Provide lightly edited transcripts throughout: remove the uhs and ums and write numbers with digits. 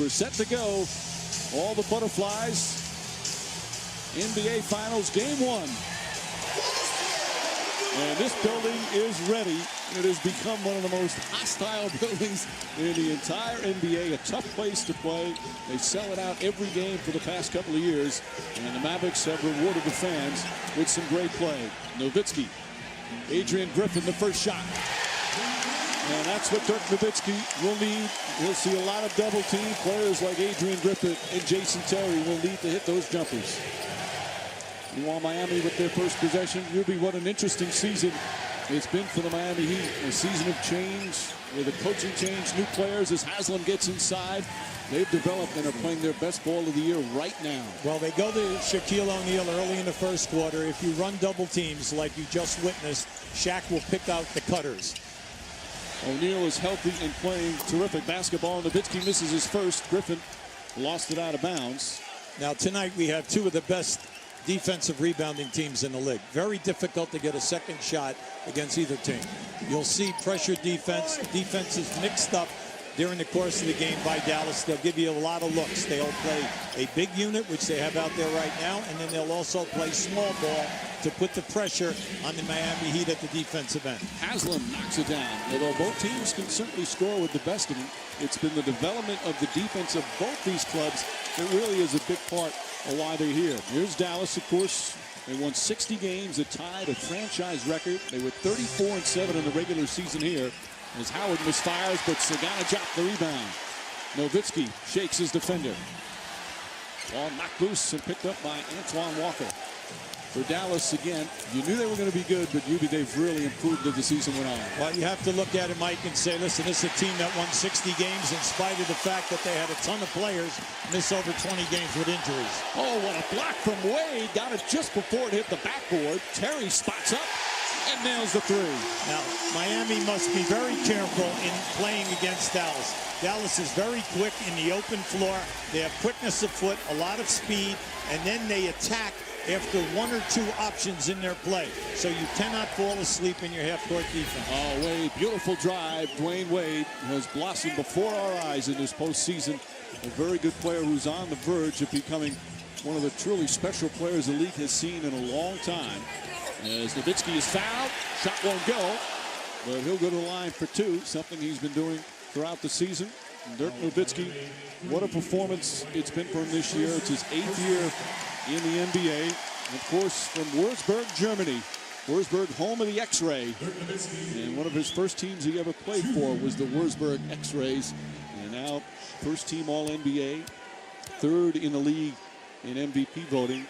We're set to go. All the butterflies. NBA Finals Game 1. And this building is ready. It has become one of the most hostile buildings in the entire NBA. A tough place to play. They sell it out every game for the past couple of years. And the Mavericks have rewarded the fans with some great play. Nowitzki. Adrian Griffin, the first shot. And that's what Dirk Nowitzki will need. We'll see a lot of double team. Players like Adrian Griffin and Jason Terry will need to hit those jumpers. Meanwhile, Miami with their first possession. Ruby, what an interesting season it's been for the Miami Heat. A season of change with a coaching change, new players as Haslam gets inside. They've developed and are playing their best ball of the year right now. Well, they go to Shaquille O'Neal early in the first quarter. If you run double teams like you just witnessed, Shaq will pick out the cutters. O'Neal is healthy and playing terrific basketball. Nowitzki misses his first. Griffin lost it out of bounds. Now tonight we have two of the best defensive rebounding teams in the league. Very difficult to get a second shot against either team. You'll see pressure defense. Defense is mixed up during the course of the game by Dallas. They'll give you a lot of looks. They'll play a big unit, which they have out there right now, and then they'll also play small ball to put the pressure on the Miami Heat at the defensive end. Haslam knocks it down. Although both teams can certainly score with the best of them, it's been the development of the defense of both these clubs that really is a big part of why they're here. Here's Dallas, of course. They won 60 games, a tied a franchise record. They were 34-7 in the regular season here. As Howard misfires, but Sagana dropped the rebound. Nowitzki shakes his defender. Ball knocked loose and picked up by Antoine Walker. For Dallas, again, you knew they were going to be good, but they've really improved as the season went on. Well, you have to look at it, Mike, and say, listen, this is a team that won 60 games in spite of the fact that they had a ton of players miss over 20 games with injuries. Oh, what a block from Wade. Got it just before it hit the backboard. Terry spots up and nails the three. Now, Miami must be very careful in playing against Dallas. Dallas is very quick in the open floor. They have quickness of foot, a lot of speed, and then they attack after one or two options in their play. So you cannot fall asleep in your half-court defense. Oh, Wade, beautiful drive. Dwyane Wade has blossomed before our eyes in this postseason. A very good player who's on the verge of becoming one of the truly special players the league has seen in a long time. As Nowitzki is fouled, shot won't go, but he'll go to the line for two, something he's been doing throughout the season. And Dirk Nowitzki, what a performance it's been for him this year. It's his 8th year in the NBA. And of course, from Würzburg, Germany. Würzburg, home of the X-Ray. And one of his first teams he ever played for was the Würzburg X-Rays. And now, first team All-NBA, 3rd in the league in MVP voting.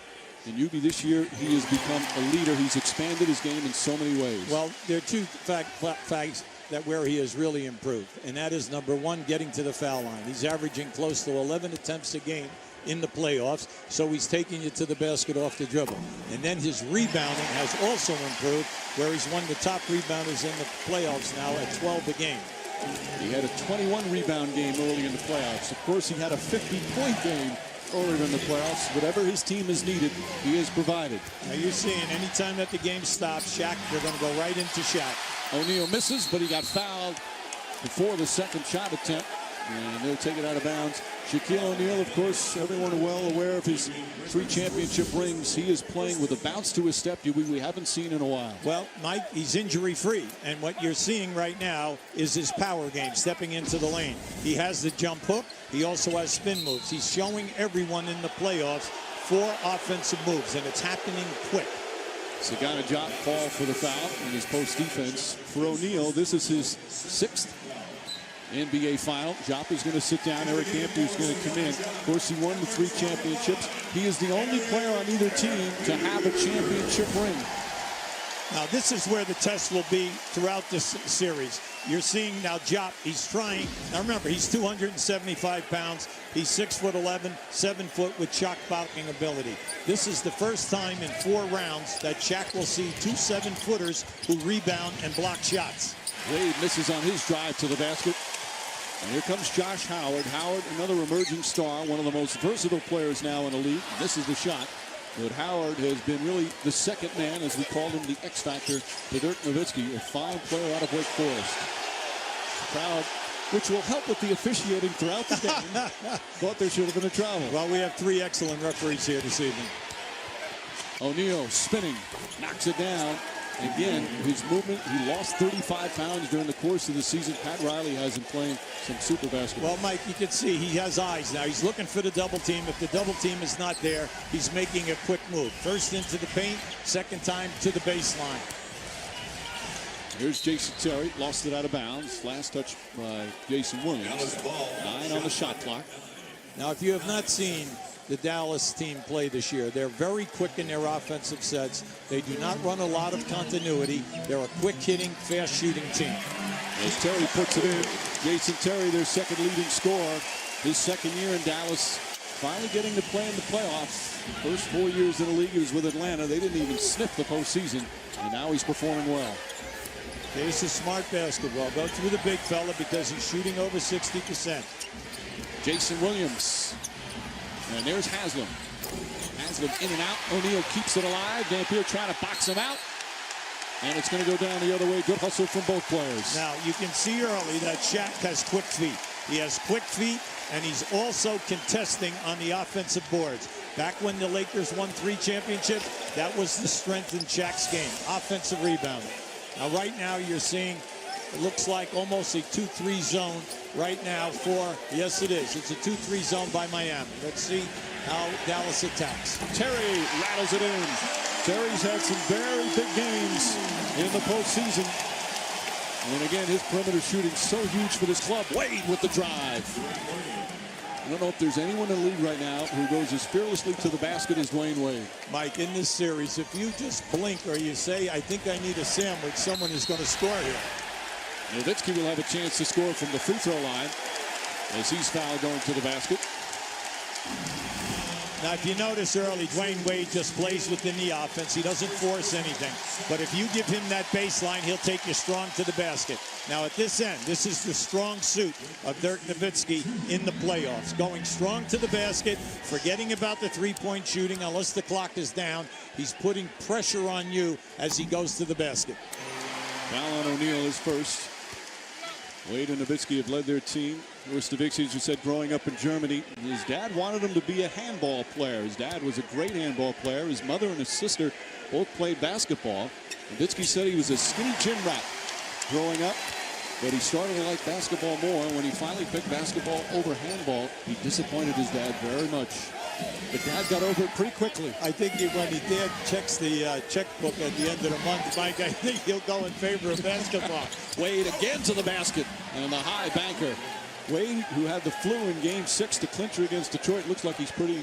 And Yubi, this year, he has become a leader. He's expanded his game in so many ways. Well, there are two facts that where he has really improved. And that is, number one, getting to the foul line. He's averaging close to 11 attempts a game in the playoffs, so he's taking you to the basket off the dribble. And then his rebounding has also improved, where he's one of the top rebounders in the playoffs now at 12 a game. He had a 21 rebound game early in the playoffs. Of course, he had a 50-point game earlier in the playoffs. Whatever his team has needed, he has provided. Now you're seeing anytime that the game stops, Shaq, they're going to go right into Shaq. O'Neal misses, but he got fouled before the second shot attempt. And they'll take it out of bounds. Shaquille O'Neal, of course, everyone well aware of his 3 championship rings. He is playing with a bounce to his step we haven't seen in a while. Well, Mike, he's injury-free. And what you're seeing right now is his power game, stepping into the lane. He has the jump hook. He also has spin moves. He's showing everyone in the playoffs 4 offensive moves, and it's happening quick. Sagana Diop call for the foul in his post defense. For O'Neal, this is his 6th NBA final. Diop is going to sit down. Eric Campbell is going to come in. Of course, he won the 3 championships. He is the only player on either team to have a championship ring. Now, this is where the test will be throughout this series. You're seeing now Diop, he's trying. Now, remember, he's 275 pounds. He's 6'11", 7 foot with shot blocking ability. This is the first time in 4 rounds that Shaq will see 2 7-footers who rebound and block shots. Wade misses on his drive to the basket. And here comes Josh Howard. Howard, another emerging star, one of the most versatile players now in the league. This is the shot. But Howard has been really the second man, as we called him, the X Factor to Dirk Nowitzki, a fine player out of Wake Forest. The crowd which will help with the officiating throughout the game. Thought there should have been a travel. Well, we have 3 excellent referees here this evening. O'Neal spinning, knocks it down. Again, his movement, he lost 35 pounds during the course of the season. Pat Riley has him playing some super basketball. Well, Mike, you can see he has eyes now. He's looking for the double team. If the double team is not there, he's making a quick move. First into the paint, second time to the baseline. Here's Jason Terry, lost it out of bounds. Last touch by Jason Williams. 9 on the shot clock. Now, if you have not seen the Dallas team play this year, they're very quick in their offensive sets. They do not run a lot of continuity. They're a quick-hitting, fast-shooting team. As Terry puts it in, Jason Terry, their second leading scorer, his second year in Dallas, finally getting to play in the playoffs. First 4 years in the league, he was with Atlanta. They didn't even sniff the postseason, and now he's performing well. This is smart basketball. Go through the big fella because he's shooting over 60%. Jason Williams. And there's Haslam. Haslam in and out. O'Neal keeps it alive. Dampier trying to box him out. And it's going to go down the other way. Good hustle from both players. Now, you can see early that Shaq has quick feet. He has quick feet, and he's also contesting on the offensive boards. Back when the Lakers won 3 championships, that was the strength in Shaq's game, offensive rebounding. Now, right now, you're seeing, it looks like almost a 2-3 zone right now for, yes, it is. It's a 2-3 zone by Miami. Let's see how Dallas attacks. Terry rattles it in. Terry's had some very big games in the postseason. And again, his perimeter shooting so huge for this club. Wade with the drive. I don't know if there's anyone in the league right now who goes as fearlessly to the basket as Dwyane Wade. Mike, in this series, if you just blink or you say, I think I need a sandwich, someone is going to score here. Nowitzki will have a chance to score from the free throw line as he's fouled going to the basket. Now, if you notice early, Dwyane Wade just plays within the offense. He doesn't force anything. But if you give him that baseline, he'll take you strong to the basket. Now, at this end, this is the strong suit of Dirk Nowitzki in the playoffs. Going strong to the basket, forgetting about the three-point shooting unless the clock is down. He's putting pressure on you as he goes to the basket. Foul on O'Neal is first. Wade and Nowitzki have led their team. First Nowitzki, as you said, growing up in Germany. His dad wanted him to be a handball player. His dad was a great handball player. His mother and his sister both played basketball. Nowitzki said he was a skinny gym rat growing up, but he started to like basketball more. When he finally picked basketball over handball, he disappointed his dad very much. But Dad got over it pretty quickly. I think when he dad checks the checkbook at the end of the month, Mike, I think he'll go in favor of basketball. Wade again to the basket, and the high banker. Wade, who had the flu in Game 6 to clincher against Detroit, looks like he's pretty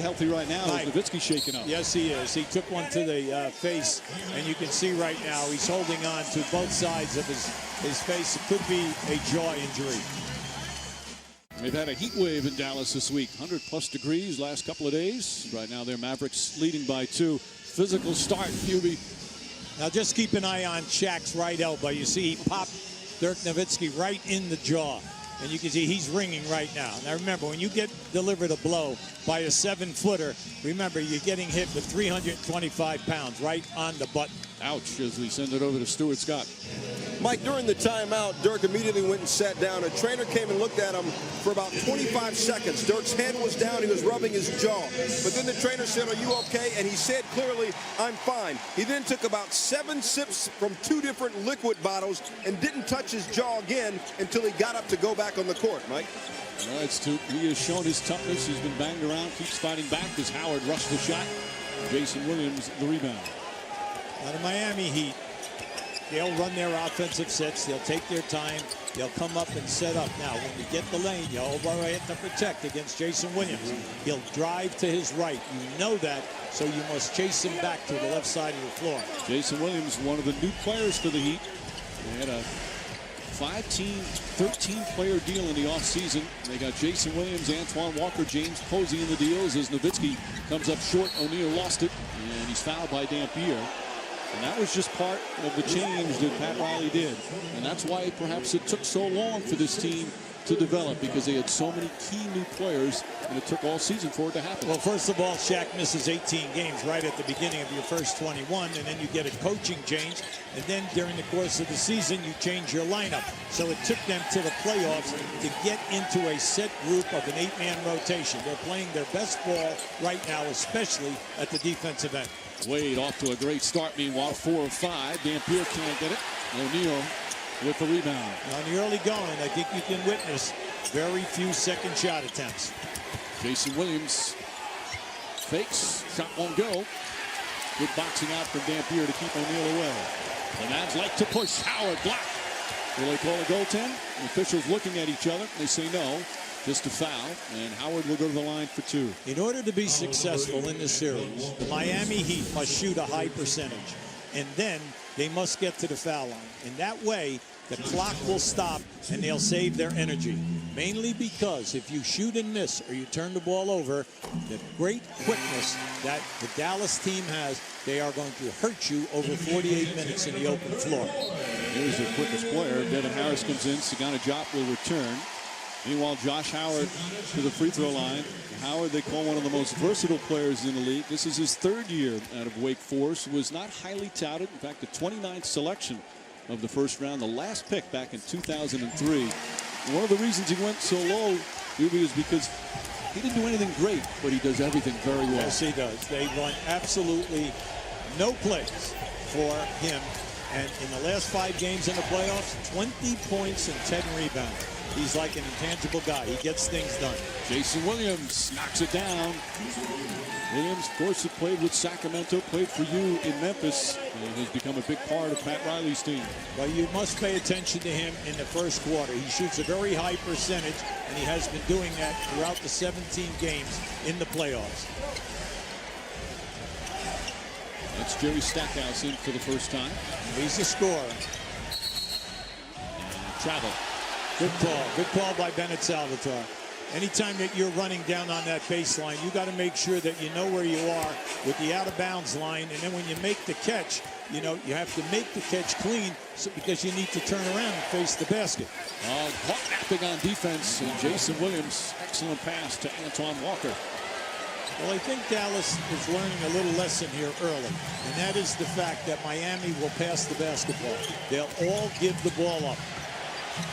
healthy right now. Mike, Nowitzki shaking up. Yes, he is. He took one to the face, and you can see right now he's holding on to both sides of his face. It could be a jaw injury. They've had a heat wave in Dallas this week. 100-plus degrees last couple of days. Right now, their Mavericks leading by 2. Physical start, Hubie. Now, just keep an eye on Shaq's right elbow. You see he popped Dirk Nowitzki right in the jaw. And you can see he's ringing right now. Now, remember, when you get delivered a blow by a 7-footer, remember, you're getting hit with 325 pounds right on the button. Ouch, as we send it over to Stuart Scott. Mike, during the timeout, Dirk immediately went and sat down. A trainer came and looked at him for about 25 seconds. Dirk's head was down. He was rubbing his jaw. But then the trainer said, "Are you okay?" And he said clearly, "I'm fine." He then took about 7 sips from 2 different liquid bottles and didn't touch his jaw again until he got up to go back on the court, Mike. All right, Stu, he has shown his toughness. He's been banged around, keeps fighting back as Howard rushed the shot. Jason Williams, the rebound. Now, the Miami Heat, they'll run their offensive sets. They'll take their time. They'll come up and set up. Now, when you get the lane, you overhit to protect against Jason Williams. He'll drive to his right. You know that, so you must chase him back to the left side of the floor. Jason Williams, one of the new players for the Heat. They had a 5-team, 13-player deal in the offseason. They got Jason Williams, Antoine Walker, James Posey in the deals as Nowitzki comes up short. O'Neal lost it, and he's fouled by Dampier. And that was just part of the change that Pat Riley did. And that's why perhaps it took so long for this team to develop because they had so many key new players, and it took all season for it to happen. Well, first of all, Shaq misses 18 games right at the beginning of your first 21, and then you get a coaching change, and then during the course of the season, you change your lineup. So it took them to the playoffs to get into a set group of an 8-man rotation. They're playing their best ball right now, especially at the defensive end. Wade off to a great start, meanwhile, 4 of 5. Dampier can't get it. O'Neal with the rebound. On the early going, I think you can witness very few second shot attempts. Jason Williams fakes, shot won't go. Good boxing out from Dampier to keep O'Neal away. The Mavs like to push. Howard blocked. Will they call a goaltend? The officials looking at each other. They say no, just a foul, and Howard will go to the line for 2. In order to be successful in this series, the Miami Heat must shoot a high percentage, and then they must get to the foul line. In that way, the clock will stop and they'll save their energy. Mainly because if you shoot and miss or you turn the ball over, the great quickness that the Dallas team has, they are going to hurt you over 48 minutes in the open floor. Here's their quickest player. Devin Harris comes in. Sagana Diop will return. Meanwhile, Josh Howard to the free throw line. Howard, they call one of the most versatile players in the league. This is his 3rd year out of Wake Forest. Was not highly touted. In fact, the 29th selection of the first round, the last pick back in 2003. One of the reasons he went so low, Ruby, is because he didn't do anything great, but he does everything very well. Yes, he does. They run absolutely no plays for him. And in the last 5 games in the playoffs, 20 points and 10 rebounds. He's like an intangible guy. He gets things done. Jason Williams knocks it down. Williams, of course, had played with Sacramento, played for you in Memphis, and has become a big part of Pat Riley's team. Well, you must pay attention to him in the first quarter. He shoots a very high percentage, and he has been doing that throughout the 17 games in the playoffs. That's Jerry Stackhouse in for the first time. He's a scorer. Travel. Good call. Good call by Bennett Salvatore. Anytime that you're running down on that baseline, you got to make sure that you know where you are with the out-of-bounds line. And then when you make the catch, you know, you have to make the catch clean because you need to turn around and face the basket. Caught napping on defense. And Jason Williams, excellent pass to Antoine Walker. Well, I think Dallas is learning a little lesson here early, and that is the fact that Miami will pass the basketball. They'll all give the ball up.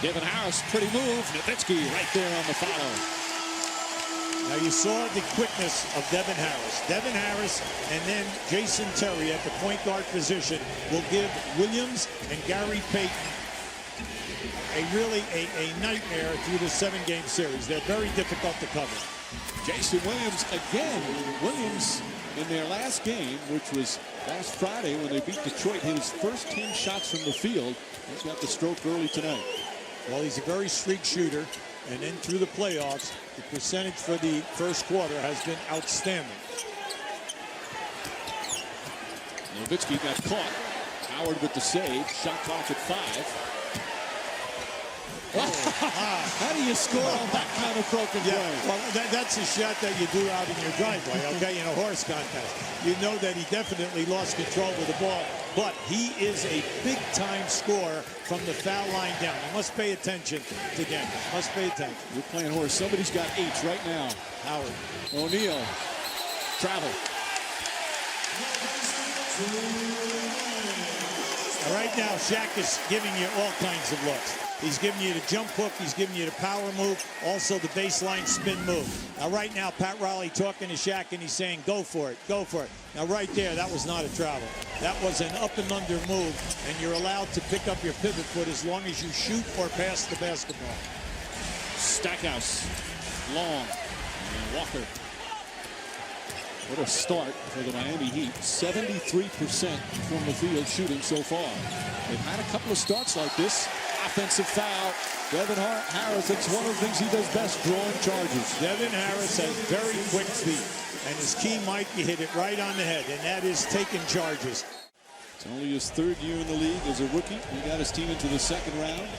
Devin Harris, pretty move. Nowitzki right there on the follow. Now you saw the quickness of Devin Harris. Devin Harris and then Jason Terry at the point guard position will give Williams and Gary Payton a nightmare through the 7-game series. They're very difficult to cover. Jason Williams again. Williams in their last game, which was last Friday when they beat Detroit, hit his first 10 shots from the field. He's got the stroke early tonight. Well, he's a very streak shooter, and then through the playoffs, the percentage for the first quarter has been outstanding. Nowitzki got caught. Howard with the save. Shot clock at 5. How do you score on that kind of broken play? Well, that's a shot that you do out in your driveway, okay, in a horse contest. You know that he definitely lost control of the ball, but he is a big-time scorer from the foul line down. You must pay attention to Denver. Must pay attention. We're playing horse. Somebody's got H right now. Howard. O'Neal. Travel. Right now, Shaq is giving you all kinds of looks. He's giving you the jump hook. He's giving you the power move. Also the baseline spin move. Now, right now, Pat Riley talking to Shaq, and he's saying, go for it, go for it. Now, right there, that was not a travel. That was an up and under move, and you're allowed to pick up your pivot foot as long as you shoot or pass the basketball. Stackhouse. Long. And Walker. What a start for the Miami Heat. 73% from the field shooting so far. They've had a couple of starts like this. Offensive foul. Devin Harris, it's one of the things he does best, drawing charges. Devin Harris has very quick feet, and his key might be hit it right on the head, and that is taking charges. It's only his 3rd year in the league as a rookie. He got his team into the 2nd round.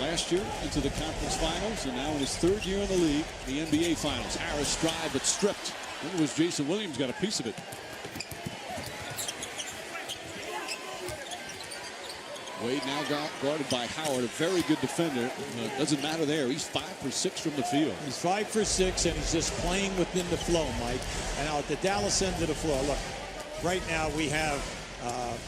Last year into the conference finals, and now in his 3rd year in the league, the NBA finals. Harris drive, but stripped. I think it was Jason Williams got a piece of it. Wade now guarded by Howard, a very good defender. Doesn't matter there. He's 5 for 6 from the field. He's 5 for 6, and he's just playing within the flow, Mike. And now at the Dallas end of the floor, look, right now we have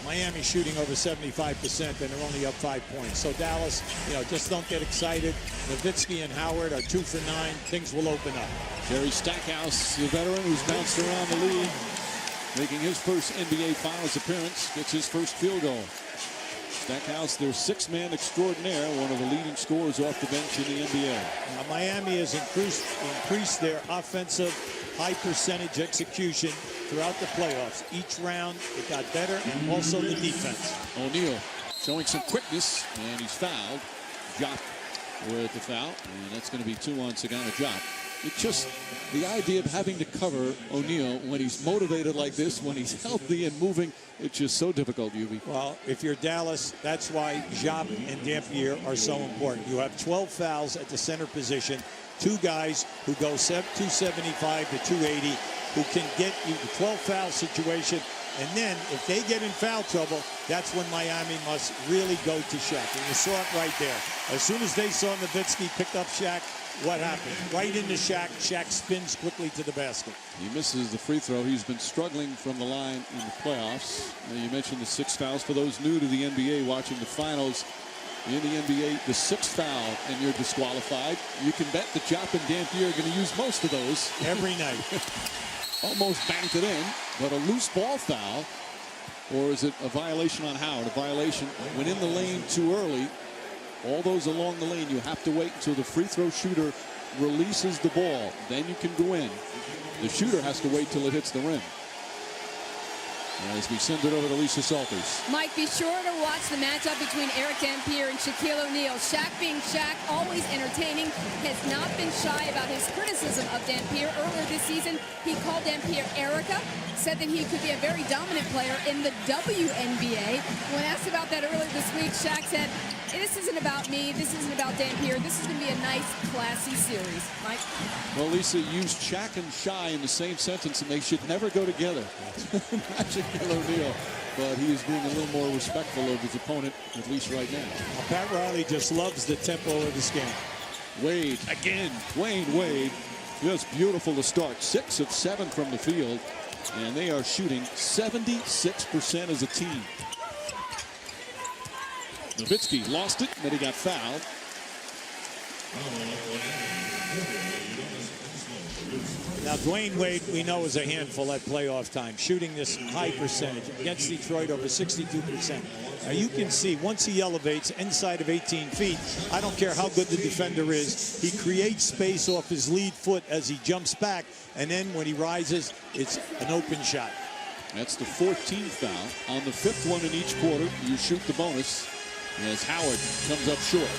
Miami shooting over 75%, and they're only up 5 points. So Dallas, just don't get excited. Nowitzki and Howard are 2 for 9. Things will open up. Jerry Stackhouse, the veteran who's bounced around the league, making his first NBA Finals appearance, gets his first field goal. Stackhouse, their 6-man extraordinaire, one of the leading scorers off the bench in the NBA. Now, Miami has increased their offensive high percentage execution throughout the playoffs. Each round, it got better, and also the defense. O'Neal showing some quickness, and he's fouled. Jop with the foul, and that's going to be 2 on Sagana Jop. It's just the idea of having to cover O'Neal when he's motivated like this, when he's healthy and moving, it's just so difficult, Yubi. Well, if you're Dallas, that's why Jop and Dampier are so important. You have 12 fouls at the center position, 2 guys who go 275 to 280, who can get you the 12-foul situation. And then if they get in foul trouble, that's when Miami must really go to Shaq. And you saw it right there. As soon as they saw Nowitzki pick up Shaq, what happened? Right into Shaq. Shaq spins quickly to the basket. He misses the free throw. He's been struggling from the line in the playoffs. Now, you mentioned the 6 fouls. For those new to the NBA watching the finals, in the NBA, the 6th foul and you're disqualified. You can bet that Jop and Dampier are going to use most of those. Every night. Almost banked it in, but a loose ball foul, or is it a violation on Howard? A violation when in the lane too early. All those along the lane, you have to wait until the free throw shooter releases the ball. Then you can go in. The shooter has to wait till it hits the rim. As we send it over to Lisa Salters. Mike, be sure to watch the matchup between Eric Dampier and Shaquille O'Neal. Shaq being Shaq, always entertaining, has not been shy about his criticism of Dampier. Earlier this season, he called Dampier Erica, said that he could be a very dominant player in the WNBA. When asked about that earlier this week, Shaq said, this isn't about me, this isn't about Dampier, this is going to be a nice, classy series. Mike? Well, Lisa used Shaq and Shy in the same sentence, and they should never go together. Not Shaquille O'Neal, but he is being a little more respectful of his opponent, at least right now. Well, Pat Riley just loves the tempo of this game. Wade, again, Dwyane Wade, just beautiful to start. 6 of 7 from the field, and they are shooting 76% as a team. Nowitzki lost it, but he got fouled. Now, Dwyane Wade, we know, is a handful at playoff time, shooting this high percentage. Against Detroit, over 62%. Now, you can see, once he elevates inside of 18 feet, I don't care how good the defender is, he creates space off his lead foot as he jumps back, and then when he rises, it's an open shot. That's the 14th foul. On the 5th one in each quarter, you shoot the bonus as Howard comes up short.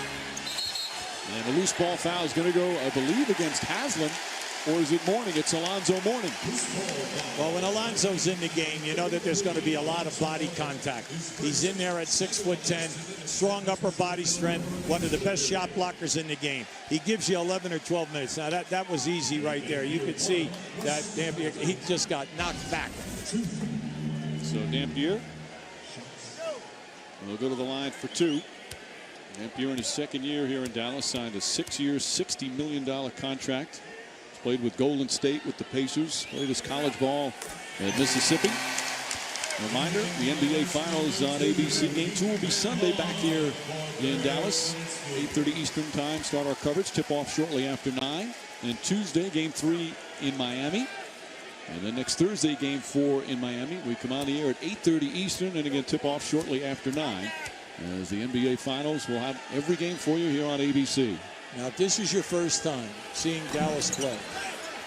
And a loose ball foul is going to go, I believe, against Haslam. Or is it Mourning? It's Alonzo Mourning. Well, when Alonzo's in the game, you know that there's going to be a lot of body contact. He's in there at 6'10", strong upper body strength, one of the best shot blockers in the game. He gives you 11 or 12 minutes. Now, that was easy right there. You could see that Dampier, he just got knocked back. So Dampier will go to the line for 2. Dampier in his 2nd year here in Dallas signed a 6-year, $60 million contract. Played with Golden State, with the Pacers. Played his college ball at Mississippi. Reminder, the NBA Finals on ABC. Game 2 will be Sunday back here in Dallas. 8:30 Eastern time. Start our coverage. Tip off shortly after 9. And Tuesday, Game 3 in Miami. And then next Thursday, Game 4 in Miami. We come on the air at 8:30 Eastern. And again, tip off shortly after 9. As the NBA Finals will have every game for you here on ABC. Now, if this is your first time seeing Dallas play,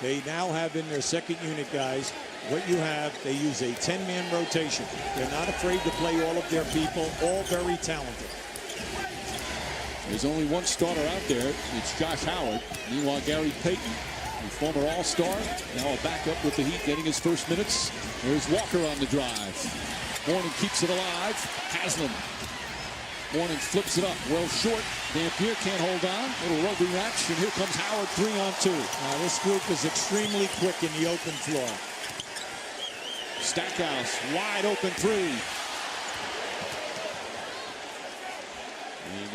they now have in their 2nd unit guys, what you have, they use a 10-man rotation. They're not afraid to play all of their people, all very talented. There's only one starter out there. It's Josh Howard. Meanwhile, Gary Payton, a former All-Star, now a backup with the Heat, getting his first minutes. There's Walker on the drive. Mourning keeps it alive. Haslam. Mourning flips it up, well short. Dampier can't hold on. Little rugby match, and here comes Howard, 3-on-2. Now this group is extremely quick in the open floor. Stackhouse, wide open 3.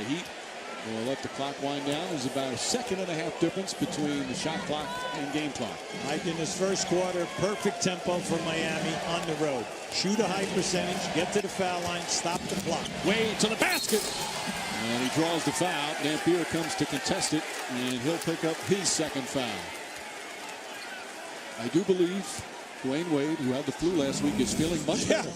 The Heat will let the clock wind down. There's about a second and a half difference between the shot clock and game clock. Mike, in this first quarter, perfect tempo for Miami on the road. Shoot a high percentage, get to the foul line, stop the clock. Wade to the basket. And he draws the foul. Dampier comes to contest it, and he'll pick up his second foul. I do believe Dwyane Wade, who had the flu last week, is feeling much better.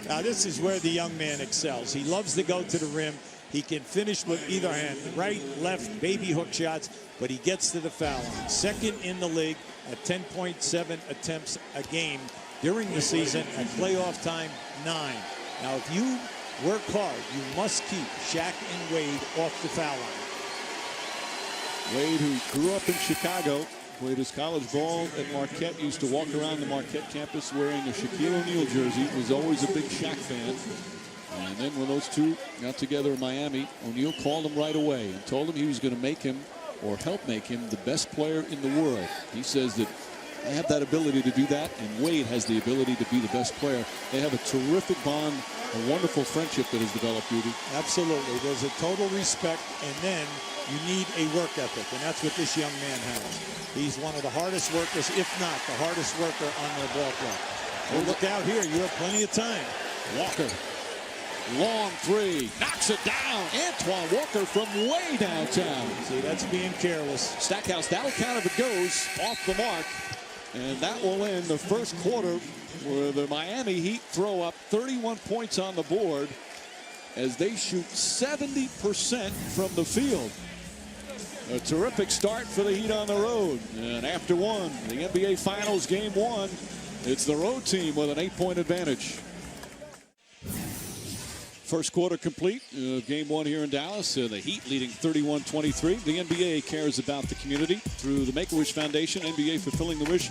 Now, this is where the young man excels. He loves to go to the rim. He can finish with either hand, right, left, baby hook shots, but he gets to the foul line. Second in the league at 10.7 attempts a game during the season. At playoff time, 9. Now, if you work hard, you must keep Shaq and Wade off the foul line. Wade, who grew up in Chicago, played his college ball at Marquette, used to walk around the Marquette campus wearing a Shaquille O'Neal jersey, was always a big Shaq fan. And then when those two got together in Miami, O'Neal called him right away and told him he was going to make him, or help make him, the best player in the world. He says that I have that ability to do that, and Wade has the ability to be the best player. They have a terrific bond, a wonderful friendship that has developed, Rudy. Absolutely. There's a total respect, and then you need a work ethic, and that's what this young man has. He's one of the hardest workers, if not the hardest worker on their ball club. Well, look out here. You have plenty of time. Walker. Long three. Knocks it down. Antoine Walker from way downtown. See, that's being careless. Stackhouse, that'll count if it goes off the mark. And that will end the first quarter where the Miami Heat throw up 31 points on the board as they shoot 70% from the field. A terrific start for the Heat on the road. And after one, the NBA Finals Game 1, it's the road team with an 8-point advantage. First quarter complete. Game 1 here in Dallas. The Heat leading 31-23. The NBA cares about the community through the Make-A-Wish Foundation. NBA Fulfilling the Wish.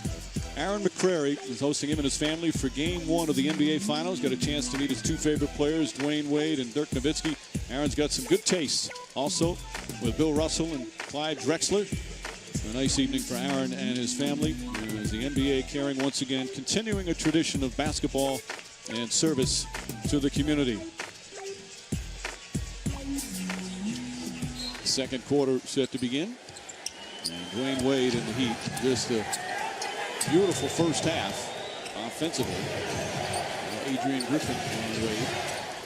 Aaron McCrary is hosting him and his family for Game 1 of the NBA Finals. Got a chance to meet his two favorite players, Dwyane Wade and Dirk Nowitzki. Aaron's got some good taste. Also with Bill Russell and Clyde Drexler. A nice evening for Aaron and his family as the NBA caring once again, continuing a tradition of basketball and service to the community. Second quarter set to begin. And Dwyane Wade and the Heat, just a beautiful first half offensively. Adrian Griffin on Wade.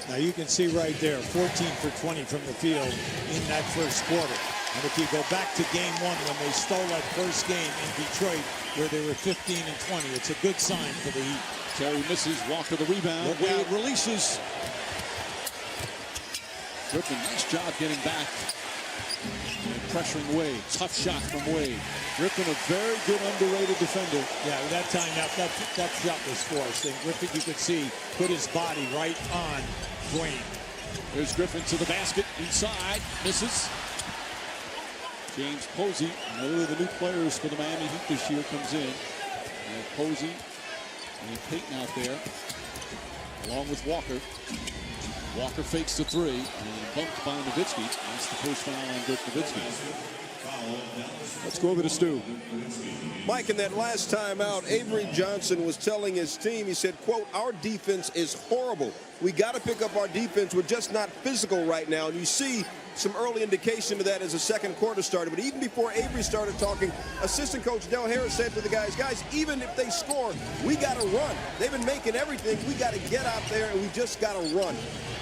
Now you can see right there, 14 for 20 from the field in that first quarter. And if you go back to Game 1 when they stole that first game in Detroit where they were 15 and 20, it's a good sign for the Heat. Terry misses, Walker the rebound. Look Wade out. releases. Griffin, nice job getting back. And pressuring Wade. Tough shot from Wade. Griffin, a very good underrated defender. Yeah, that time that shot was forced. And Griffin, you could see, put his body right on Dwyane. There's Griffin to the basket. Inside. Misses. James Posey, another of the new players for the Miami Heat this year, comes in. And Posey and Payton out there, along with Walker. Walker fakes the three and bumped by Nowitzki. That's the first foul on Dirk Nowitzki. Let's go over to Stu. Mike, in that last time out, Avery Johnson was telling his team, he said, quote, our defense is horrible. We got to pick up our defense. We're just not physical right now. And you see some early indication of that as the second quarter started. But even before Avery started talking, assistant coach Del Harris said to the guys, even if they score, we got to run. They've been making everything. We got to get out there, and we just got to run.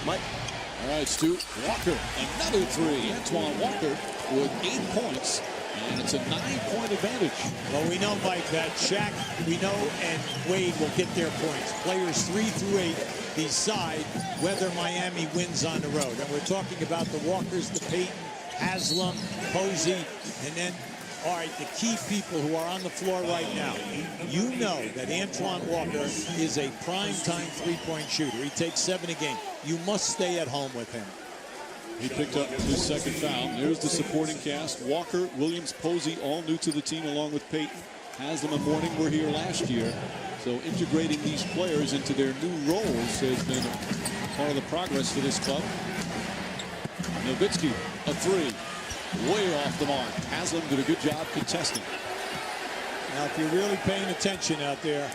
Mike? All right, Stu. Walker, another three. Antoine Walker with 8 points. And it's a 9-point advantage. Well, we know, Mike, that Shaq, we know, and Wade will get their points. Players 3 through 8 decide whether Miami wins on the road. And we're talking about the Walkers, the Payton, Haslam, Posey, and then, all right, the key people who are on the floor right now. You know that Antoine Walker is a prime-time three-point shooter. He takes 7 a game. You must stay at home with him. He picked up his second foul. There's the supporting cast. Walker, Williams, Posey, all new to the team along with Payton. Haslam and Mourning were here last year. So integrating these players into their new roles has been a part of the progress for this club. Nowitzki, a three. Way off the mark. Haslam did a good job contesting. Now, if you're really paying attention out there,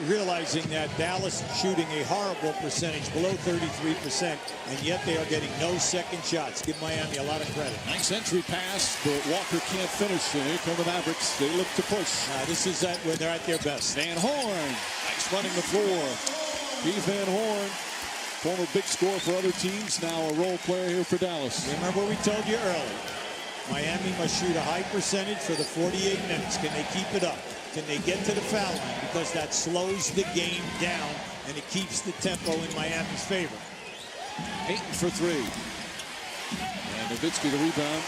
realizing that Dallas shooting a horrible percentage, below 33%, and yet they are getting no second shots. Give Miami a lot of credit. Nice entry pass, but Walker can't finish. And here come the Mavericks. They look to push. This is where they're at their best. Van Horn, nice running the floor. Keith Van Horn, former big scorer for other teams, now a role player here for Dallas. Remember what we told you earlier. Miami must shoot a high percentage for the 48 minutes. Can they keep it up? Can they get to the foul line? Because that slows the game down and it keeps the tempo in Miami's favor. Ayton for three. And Nowitzki the rebound.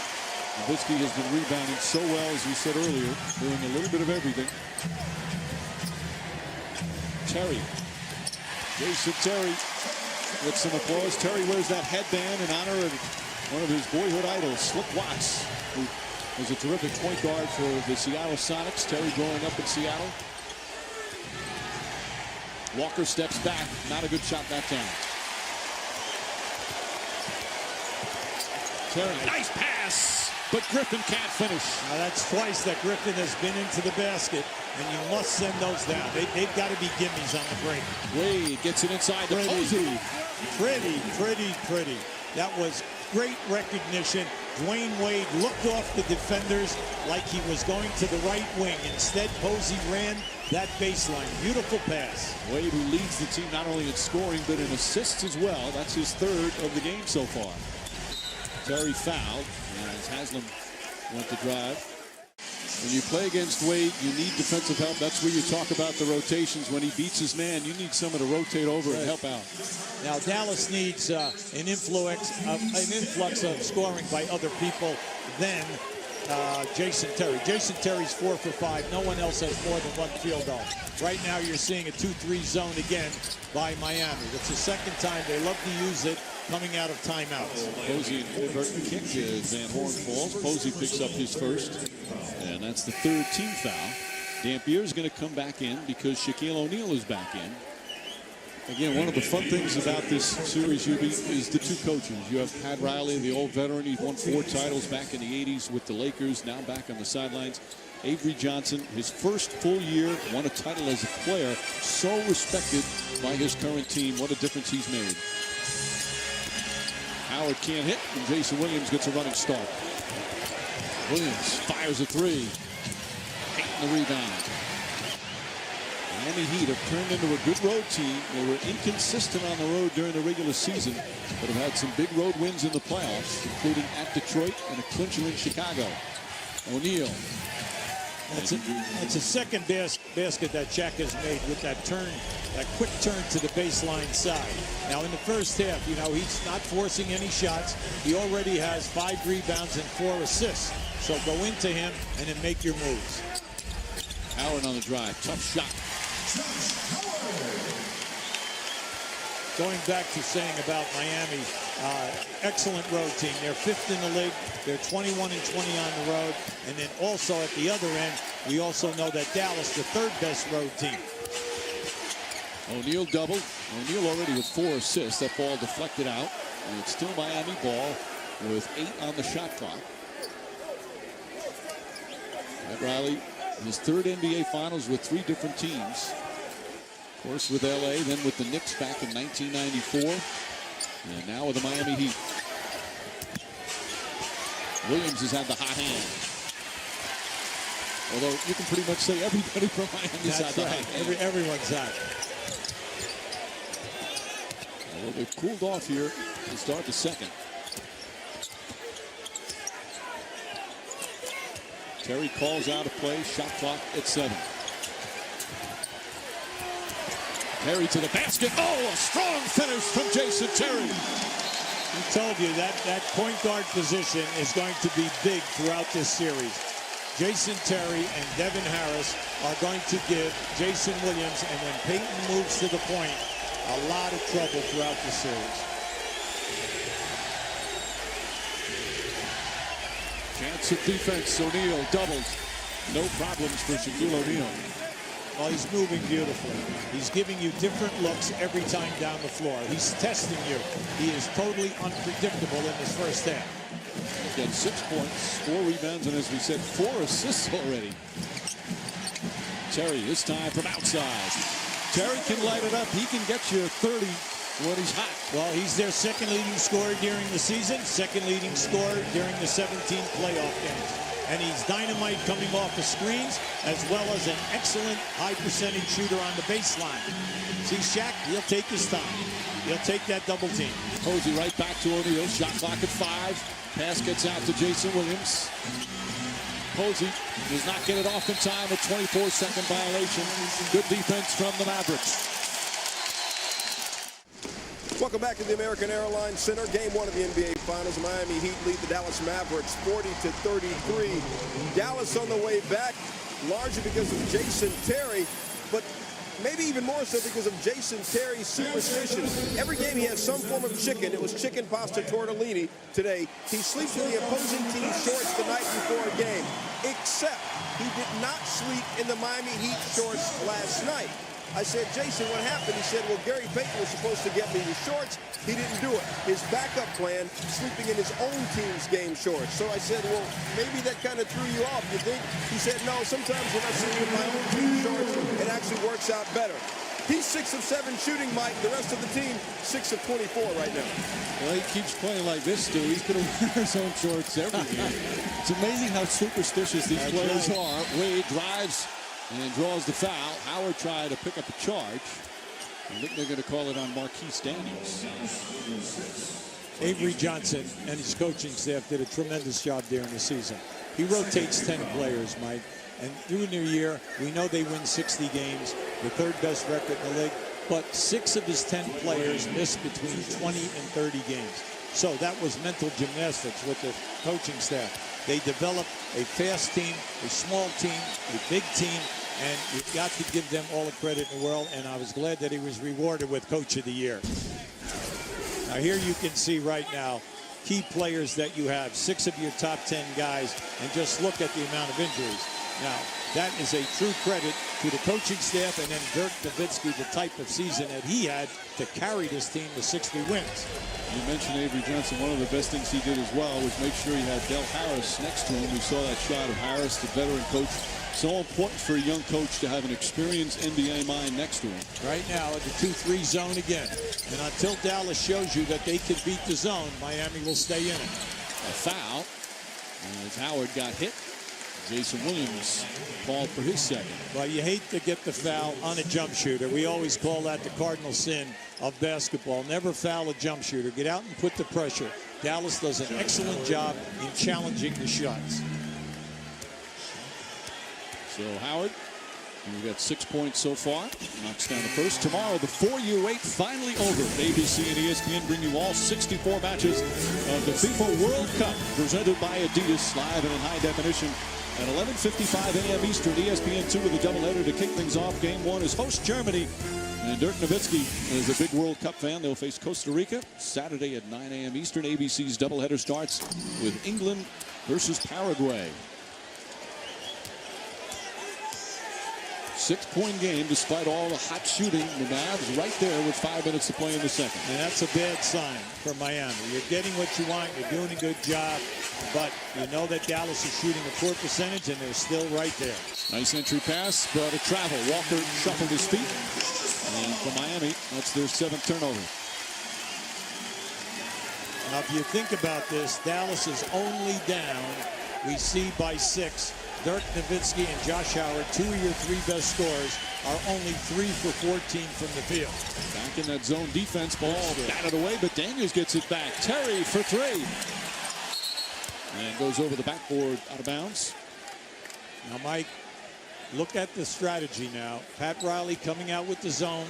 Nowitzki has been rebounding so well, as we said earlier, doing a little bit of everything. Terry. Jason Terry with some applause. Terry wears that headband in honor of one of his boyhood idols, Slick Watts, who was a terrific point guard for the Seattle Sonics. Terry growing up in Seattle. Walker steps back. Not a good shot that time. Terry, nice pass, but Griffin can't finish. Now that's twice that Griffin has been into the basket, and you must send those down. They've got to be gimmies on the break. Wade gets it inside the Posey. Pretty. That was great recognition. Dwyane Wade looked off the defenders like he was going to the right wing. Instead, Posey ran that baseline. Beautiful pass. Wade, who leads the team not only in scoring but in assists as well. That's his third of the game so far. Terry fouled as Haslam went to drive. When you play against Wade, you need defensive help. That's where you talk about the rotations. When he beats his man, you need someone to rotate over and help out. Now Dallas needs an influx of scoring by other people than Jason Terry. Jason Terry's 4 for 5. No one else has more than one field goal. Right now you're seeing a 2-3 zone again by Miami. It's the second time. They love to use it coming out of timeouts. Posey inadvertent kick as Van Horn falls. Posey picks up his first. And that's the third team foul. Dampier's going to come back in because Shaquille O'Neal is back in. Again, one of the fun things about this series, Hubie, is the two coaches. You have Pat Riley, the old veteran. He won 4 titles back in the 80s with the Lakers, now back on the sidelines. Avery Johnson, his first full year, won a title as a player. So respected by his current team. What a difference he's made. Howard can't hit, and Jason Williams gets a running start. Williams fires a 3. Ayton the rebound. Miami Heat have turned into a good road team. They were inconsistent on the road during the regular season, but have had some big road wins in the playoffs, including at Detroit and a clincher in Chicago. O'Neal. That's a second basket that Shaq has made with that turn, that quick turn to the baseline side. Now in the first half, you know, he's not forcing any shots. He already has 5 rebounds and 4 assists. So go into him and then make your moves. Howard on the drive. Tough shot. Going back to saying about Miami, excellent road team. They're 5th in the league. They're 21-20 on the road. And then also at the other end, we also know that Dallas, the 3rd best road team. O'Neal doubled. O'Neal already with 4 assists. That ball deflected out. And it's still Miami ball with 8 on the shot clock. Pat Riley, his 3rd NBA Finals with 3 different teams. Of course, with LA, then with the Knicks back in 1994, and now with the Miami Heat. Williams has had the hot hand. Although you can pretty much say everybody from Miami's had the hot hand. Everyone's hot. Well, they've cooled off here to start the second. Terry calls out a play, shot clock at 7. Terry to the basket. Oh, a strong finish from Jason Terry. I told you that point guard position is going to be big throughout this series. Jason Terry and Devin Harris are going to give Jason Williams, and when Peyton moves to the point, a lot of trouble throughout the series. Chance at defense. O'Neal doubled. No problems for Shaquille O'Neal. Well, he's moving beautifully. He's giving you different looks every time down the floor. He's testing you. He is totally unpredictable in this first half. Again, 6 points, 4 rebounds, and as we said, 4 assists already. Terry this time from outside. Terry can light it up. He can get you 30 when he's hot. Well, he's their second leading scorer during the season, second leading scorer during the 17 playoff games. And he's dynamite coming off the screens, as well as an excellent high percentage shooter on the baseline. See, Shaq, he'll take his time. He'll take that double team. Posey right back to O'Neal. Shot clock at 5. Pass gets out to Jason Williams. Posey does not get it off in time. A 24-second violation. Good defense from the Mavericks. Welcome back to the American Airlines Center. Game 1 of the NBA Finals. The Miami Heat lead the Dallas Mavericks 40-33. Dallas on the way back, largely because of Jason Terry, but maybe even more so because of Jason Terry's superstition. Every game he has some form of chicken. It was chicken pasta tortellini today. He sleeps in the opposing team's shorts the night before a game, except he did not sleep in the Miami Heat shorts last night. I said, Jason, what happened? He said, well, Gary Payton was supposed to get me the shorts. He didn't do it. His backup plan, sleeping in his own team's game shorts. So I said, well, maybe that kind of threw you off, you think? He said, no, sometimes when I sleep in my own team shorts, it actually works out better. He's 6 of 7 shooting, Mike. The rest of the team, 6 of 24 right now. Well, he keeps playing like this, Stu. He's going to wear his own shorts every game. It's amazing how superstitious these players are. Wade drives and draws the foul. Howard tried to pick up a charge. I think they're going to call it on Marquise Daniels. Avery Johnson and his coaching staff did a tremendous job during the season. He rotates 10 players, Mike. And through the year, we know they win 60 games, the 3rd best record in the league. But 6 of his 10 players missed between 20 and 30 games. So that was mental gymnastics with the coaching staff. They developed a fast team, a small team, a big team, and you've got to give them all the credit in the world, and I was glad that he was rewarded with Coach of the Year. Now here you can see right now key players that you have, 6 of your top 10 guys, and just look at the amount of injuries. Now, that is a true credit to the coaching staff, and then Dirk Nowitzki, the type of season that he had to carry this team to 60 wins. You mentioned Avery Johnson. One of the best things he did as well was make sure he had Del Harris next to him. We saw that shot of Harris, the veteran coach. So important for a young coach to have an experienced NBA mind next to him. Right now at the 2-3 zone again. And until Dallas shows you that they can beat the zone, Miami will stay in it. A foul as Howard got hit. Jason Williams called for his second. Well, you hate to get the foul on a jump shooter. We always call that the cardinal sin of basketball. Never foul a jump shooter. Get out and put the pressure. Dallas does an excellent job in challenging the shots. So Howard, we've got 6 points so far. Knocks down the first. Tomorrow, the 4-year wait finally over. ABC and ESPN bring you all 64 matches of the FIFA World Cup, presented by Adidas, live and in high definition at 11:55 a.m. Eastern. ESPN2 with a doubleheader to kick things off. Game 1 is host Germany. And Dirk Nowitzki is a big World Cup fan. They'll face Costa Rica Saturday at 9 a.m. Eastern. ABC's doubleheader starts with England versus Paraguay. 6-point game despite all the hot shooting. The Mavs right there with 5 minutes to play in the second. And that's a bad sign for Miami. You're getting what you want. You're doing a good job. But you know that Dallas is shooting a poor percentage, and they're still right there. Nice entry pass, brought a travel. Walker shuffled his feet. And for Miami, that's their 7th turnover. Now, if you think about this, Dallas is only down, we see, by 6. Dirk Nowitzki and Josh Howard, 2 of your 3 best scorers, are only 3 for 14 from the field. Back in that zone defense, ball batted away, but Daniels gets it back. Terry for 3. And goes over the backboard, out of bounds. Now, Mike, look at the strategy now. Pat Riley coming out with the zone.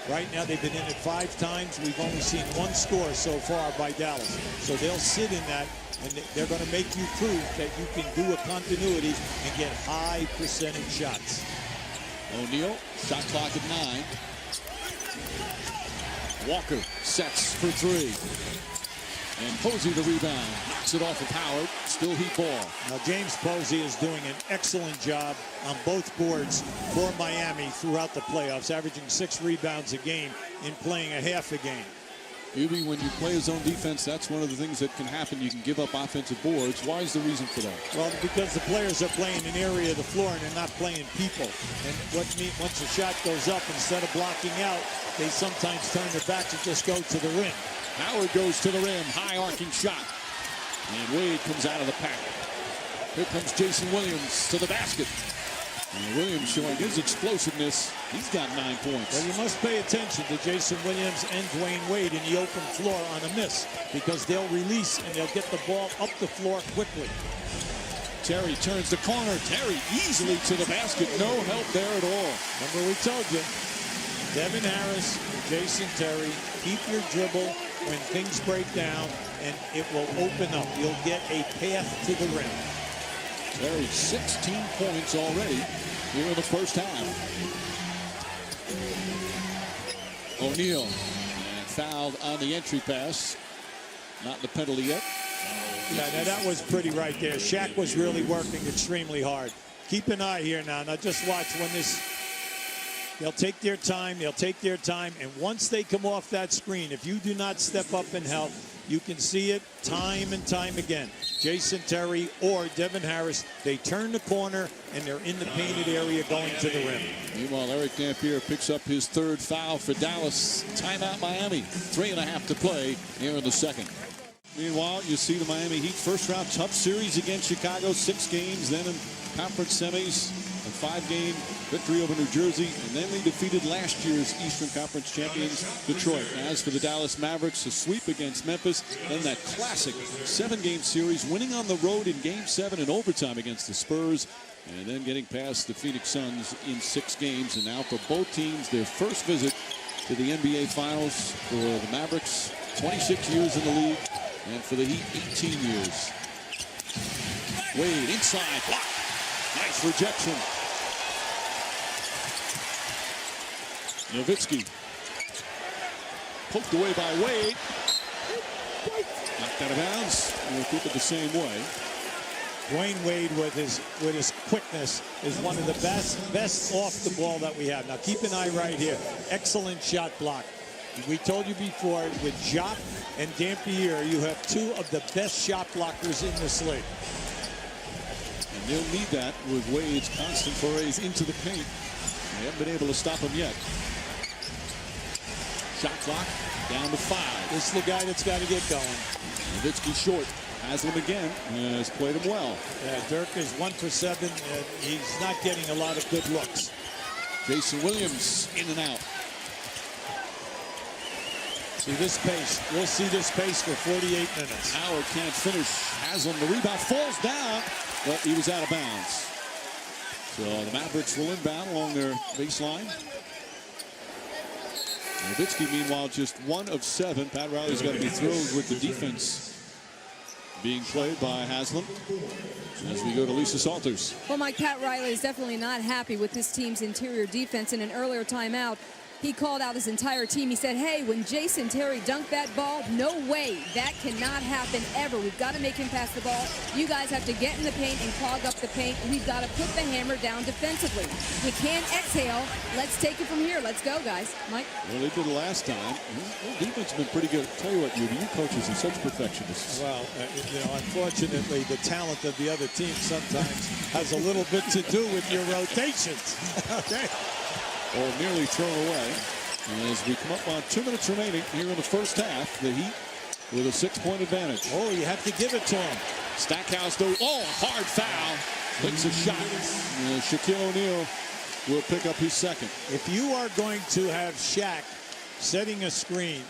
Right now, they've been in it 5 times. We've only seen 1 score so far by Dallas. So they'll sit in that, and they're going to make you prove that you can do a continuity and get high percentage shots. O'Neal, shot clock at 9. Walker sets for 3. And Posey the rebound. Knocks it off of Howard. Still Heat ball. Now James Posey is doing an excellent job on both boards for Miami throughout the playoffs, averaging 6 rebounds a game in playing a half a game. Usually when you play a zone defense, that's one of the things that can happen. You can give up offensive boards. Why is the reason for that? Well, because the players are playing an area of the floor and they're not playing people. And once the shot goes up, instead of blocking out, they sometimes turn their backs and just go to the rim. Howard goes to the rim, high arcing shot. And Wade comes out of the pack. Here comes Jason Williams to the basket. And Williams showing his explosiveness. He's got 9 points. Well, you must pay attention to Jason Williams and Dwyane Wade in the open floor on a miss, because they'll release and they'll get the ball up the floor quickly. Terry turns the corner. Terry easily to the basket. No help there at all. Remember, we told you, Devin Harris, Jason Terry, keep your dribble when things break down, and it will open up. You'll get a path to the rim. Terry, 16 points already here in the first half. O'Neal fouled on the entry pass. Not the penalty yet. Yeah, now that was pretty right there. Shaq was really working extremely hard. Keep an eye here now. Now just watch when this... They'll take their time. They'll take their time. And once they come off that screen, if you do not step up and help, you can see it time and time again. Jason Terry or Devin Harris, they turn the corner and they're in the painted area going to the rim. Meanwhile, Eric Dampier picks up his third foul for Dallas. Timeout Miami. 3.5 to play here in the second. Meanwhile, you see the Miami Heat first round tough series against Chicago. 6 games, then in conference semis. A 5-game victory over New Jersey, and then they defeated last year's Eastern Conference champions, Detroit. As for the Dallas Mavericks, a sweep against Memphis, then that classic 7-game series, winning on the road in Game 7 in overtime against the Spurs, and then getting past the Phoenix Suns in 6 games. And now for both teams, their first visit to the NBA Finals. For the Mavericks, 26 years in the league, and for the Heat, 18 years. Wade inside, block. Nice rejection. Nowitzki. Poked away by Wade. Knocked out of bounds. We'll keep it the same way. Dwyane Wade with his quickness is one of the best off the ball that we have. Now keep an eye right here. Excellent shot block. We told you before, with Jop and Dampier, you have 2 of the best shot blockers in this league. And they'll need that with Wade's constant forays into the paint. They haven't been able to stop him yet. Shot clock down to 5. This is the guy that's got to get going. Nowitzki short. Has him again. Has played him well. Yeah, Dirk is 1 for 7. And he's not getting a lot of good looks. Jason Williams in and out. See this pace. We'll see this pace for 48 minutes. Howard can't finish. Haslam, the rebound, falls down, but he was out of bounds. So the Mavericks will inbound along their baseline. Nowitzki, meanwhile, just 1 of 7. Pat Riley's got to be thrilled with the defense being played by Haslam as we go to Lisa Salters. Well, Mike, Pat Riley is definitely not happy with this team's interior defense. In an earlier timeout, he called out his entire team. He said, hey, when Jason Terry dunked that ball, no way. That cannot happen ever. We've got to make him pass the ball. You guys have to get in the paint and clog up the paint. We've got to put the hammer down defensively. We can't exhale. Let's take it from here. Let's go, guys. Mike? Well, they did it last time. Well, defense has been pretty good. I'll tell you what, you coaches are such perfectionists. Well, unfortunately, the talent of the other team sometimes has a little bit to do with your rotations. Okay. Or nearly thrown away. And as we come up on 2 minutes remaining here in the first half, the Heat with a 6-point advantage. Oh, you have to give it to him. Stackhouse, though. Oh, hard foul. Takes a shot. Shaquille O'Neal will pick up his second. If you are going to have Shaq setting a screen,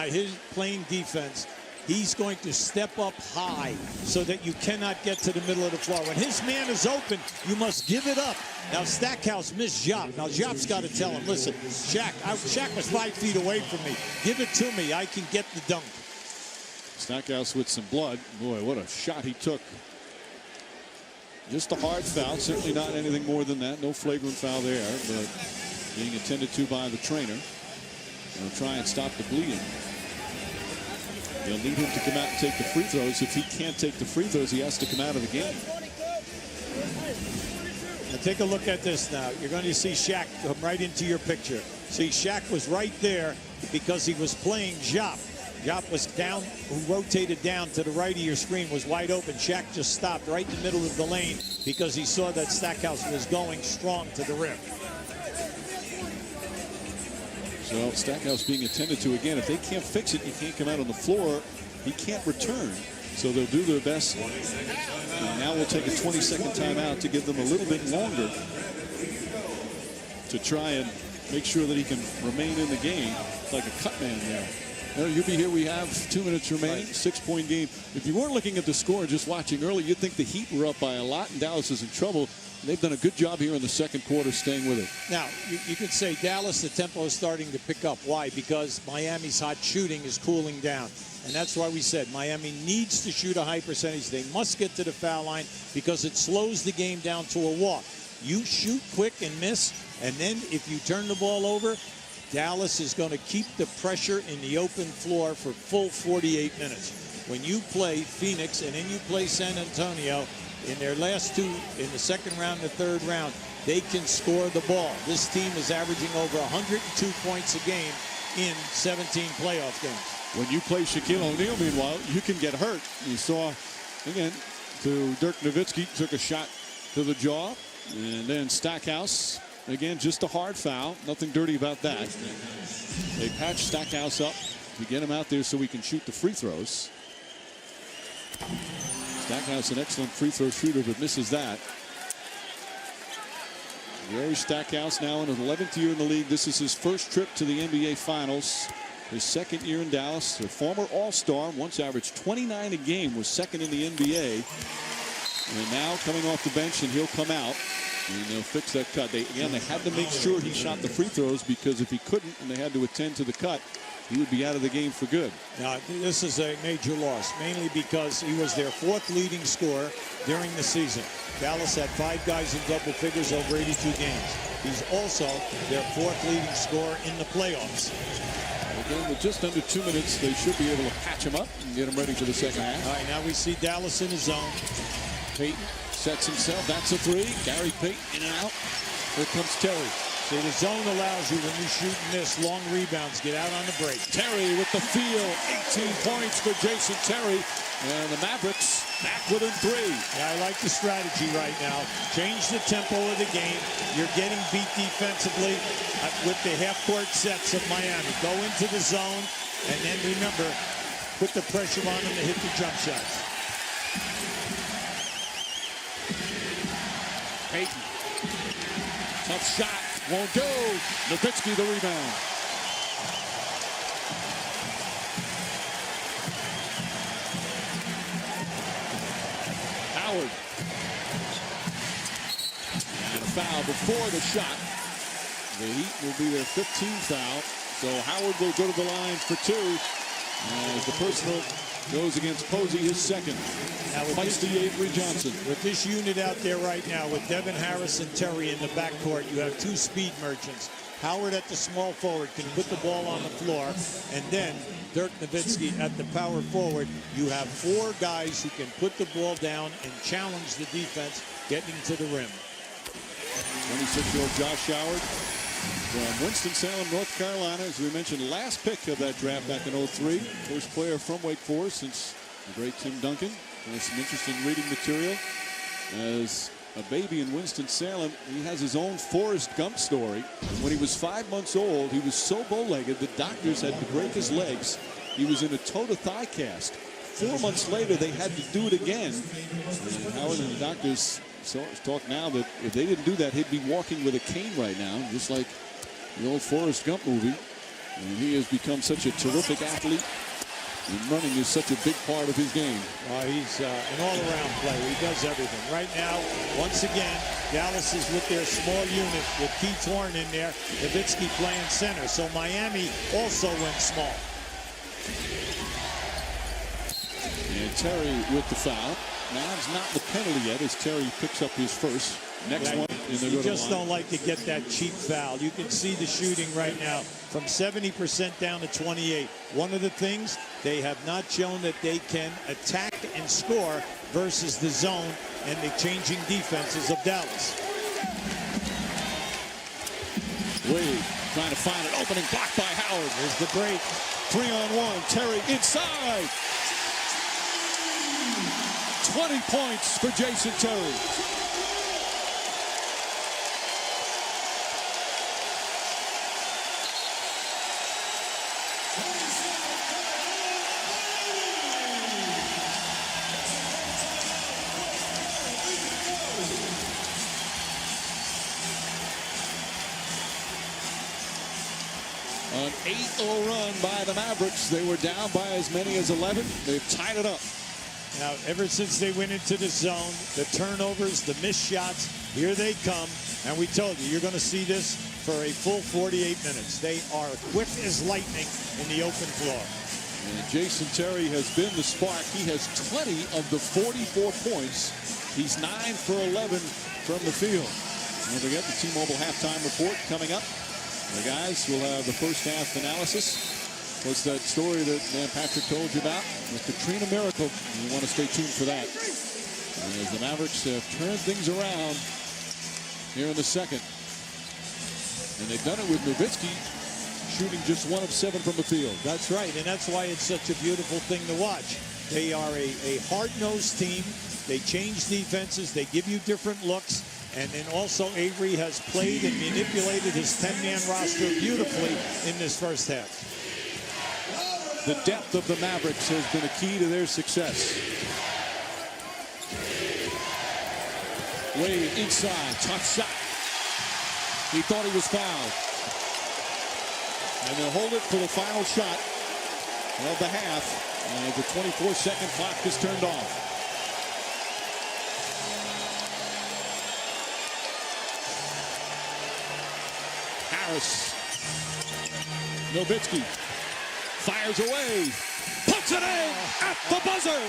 his playing defense, he's going to step up high so that you cannot get to the middle of the floor. When his man is open, you must give it up. Now, Stackhouse missed Jop. Now, Jop's got to tell him, listen, Shaq was 5 feet away from me. Give it to me. I can get the dunk. Stackhouse with some blood. Boy, what a shot he took. Just a hard foul. Certainly not anything more than that. No flagrant foul there, but being attended to by the trainer. They'll try and stop the bleeding. They'll need him to come out and take the free throws. If he can't take the free throws, he has to come out of the game. Now take a look at this now. You're going to see Shaq come right into your picture. See, Shaq was right there because he was playing Jop. Jop was down, who rotated down to the right of your screen, was wide open. Shaq just stopped right in the middle of the lane because he saw that Stackhouse was going strong to the rim. So Stackhouse being attended to again. If they can't fix it, you can't come out on the floor. He can't return. So they'll do their best. And now we'll take a 20-second timeout to give them a little bit longer to try and make sure that he can remain in the game. It's like a cut man there. You'll be here. We have 2 minutes remaining. 6-point game. If you weren't looking at the score and just watching early, you'd think the Heat were up by a lot and Dallas is in trouble. They've done a good job here in the second quarter staying with it. Now, you could say Dallas, the tempo is starting to pick up. Why? Because Miami's hot shooting is cooling down. And that's why we said Miami needs to shoot a high percentage. They must get to the foul line because it slows the game down to a walk. You shoot quick and miss, and then if you turn the ball over, Dallas is going to keep the pressure in the open floor for full 48 minutes. When you play Phoenix and then you play San Antonio, in their last two, in the second round and the third round, they can score the ball. This team is averaging over 102 points a game in 17 playoff games. When you play Shaquille O'Neal, meanwhile, you can get hurt. You saw, again, to Dirk Nowitzki, took a shot to the jaw. And then Stackhouse, again, just a hard foul. Nothing dirty about that. They patch Stackhouse up to get him out there so he can shoot the free throws. Stackhouse, an excellent free throw shooter, but misses that. Gary Stackhouse now in his 11th year in the league. This is his first trip to the NBA Finals. His second year in Dallas. A former All-Star, once averaged 29 a game, was second in the NBA. And now coming off the bench, and he'll come out. And they'll fix that cut. They had to make sure he shot the free throws because if he couldn't and they had to attend to the cut, he would be out of the game for good. Now, this is a major loss, mainly because he was their fourth leading scorer during the season. Dallas had 5 guys in double figures over 82 games. He's also their fourth leading scorer in the playoffs. Again, with just under 2 minutes, they should be able to patch him up and get him ready for the second half. All right, now we see Dallas in the zone. Payton sets himself. That's a three. Gary Payton in and out. Here comes Terry. See, the zone allows you, when you shoot and miss, long rebounds, get out on the break. Terry with the field. 18 points for Jason Terry. And the Mavericks back within 3. Yeah, I like the strategy right now. Change the tempo of the game. You're getting beat defensively with the half-court sets of Miami. Go into the zone, and then remember, put the pressure on them to hit the jump shots. Payton. Tough shot. Won't go. Nowitzki the rebound. Howard. And a foul before the shot. The Heat will be their 15th foul. So Howard will go to the line for 2. As the personal goes against Posey, his second. Now Fights the Avery Johnson. With this unit out there right now, with Devin Harris and Terry in the backcourt, you have 2 speed merchants. Howard at the small forward can put the ball on the floor, and then Dirk Nowitzki at the power forward. You have 4 guys who can put the ball down and challenge the defense getting to the rim. 26-year-old Josh Howard from Winston-Salem, North Carolina. As we mentioned, last pick of that draft back in 03. First player from Wake Forest since the great Tim Duncan. There's some interesting reading material. As a baby in Winston-Salem, he has his own Forrest Gump story. When he was 5 months old, he was so bow-legged that doctors had to break his legs. He was in a toe-to-thigh cast. 4 months later, they had to do it again. And Howard and the doctors talk now that if they didn't do that, he'd be walking with a cane right now, just like the old Forrest Gump movie. And he has become such a terrific athlete. And running is such a big part of his game. He's an all-around player. He does everything. Right now, once again, Dallas is with their small unit with Keith Horn in there. Nowitzki playing center. So Miami also went small. And Terry with the foul. Now it's not the penalty yet as Terry picks up his first. Next one. You just don't like to get that cheap foul. You can see the shooting right now from 70% down to 28. One of the things, they have not shown that they can attack and score versus the zone and the changing defenses of Dallas. Wade trying to find an opening, blocked by Howard. There's the break. 3-on-1. Terry inside. 20 points for Jason Terry. An 8-0 run by the Mavericks. They were down by as many as 11. They've tied it up. Now, ever since they went into the zone, the turnovers, the missed shots, here they come. And we told you, you're going to see this for a full 48 minutes. They are quick as lightning in the open floor. And Jason Terry has been the spark. He has 20 of the 44 points. He's 9 for 11 from the field. Don't forget the T-Mobile halftime report coming up. The guys will have the first half analysis. What's that story that Patrick told you about? The Katrina miracle. You want to stay tuned for that. As the Mavericks have turned things around here in the second. And they've done it with Nowitzki shooting just 1 of 7 from the field. That's right, and that's why it's such a beautiful thing to watch. They are a hard-nosed team. They change defenses. They give you different looks. And then also Avery has played and manipulated his 10-man roster beautifully in this first half. The depth of the Mavericks has been a key to their success. Wade inside, tough shot. He thought he was fouled. And they'll hold it for the final shot of the half. And the 24-second clock is turned off. Harris. Nowitzki fires away. Puts it in at the buzzer.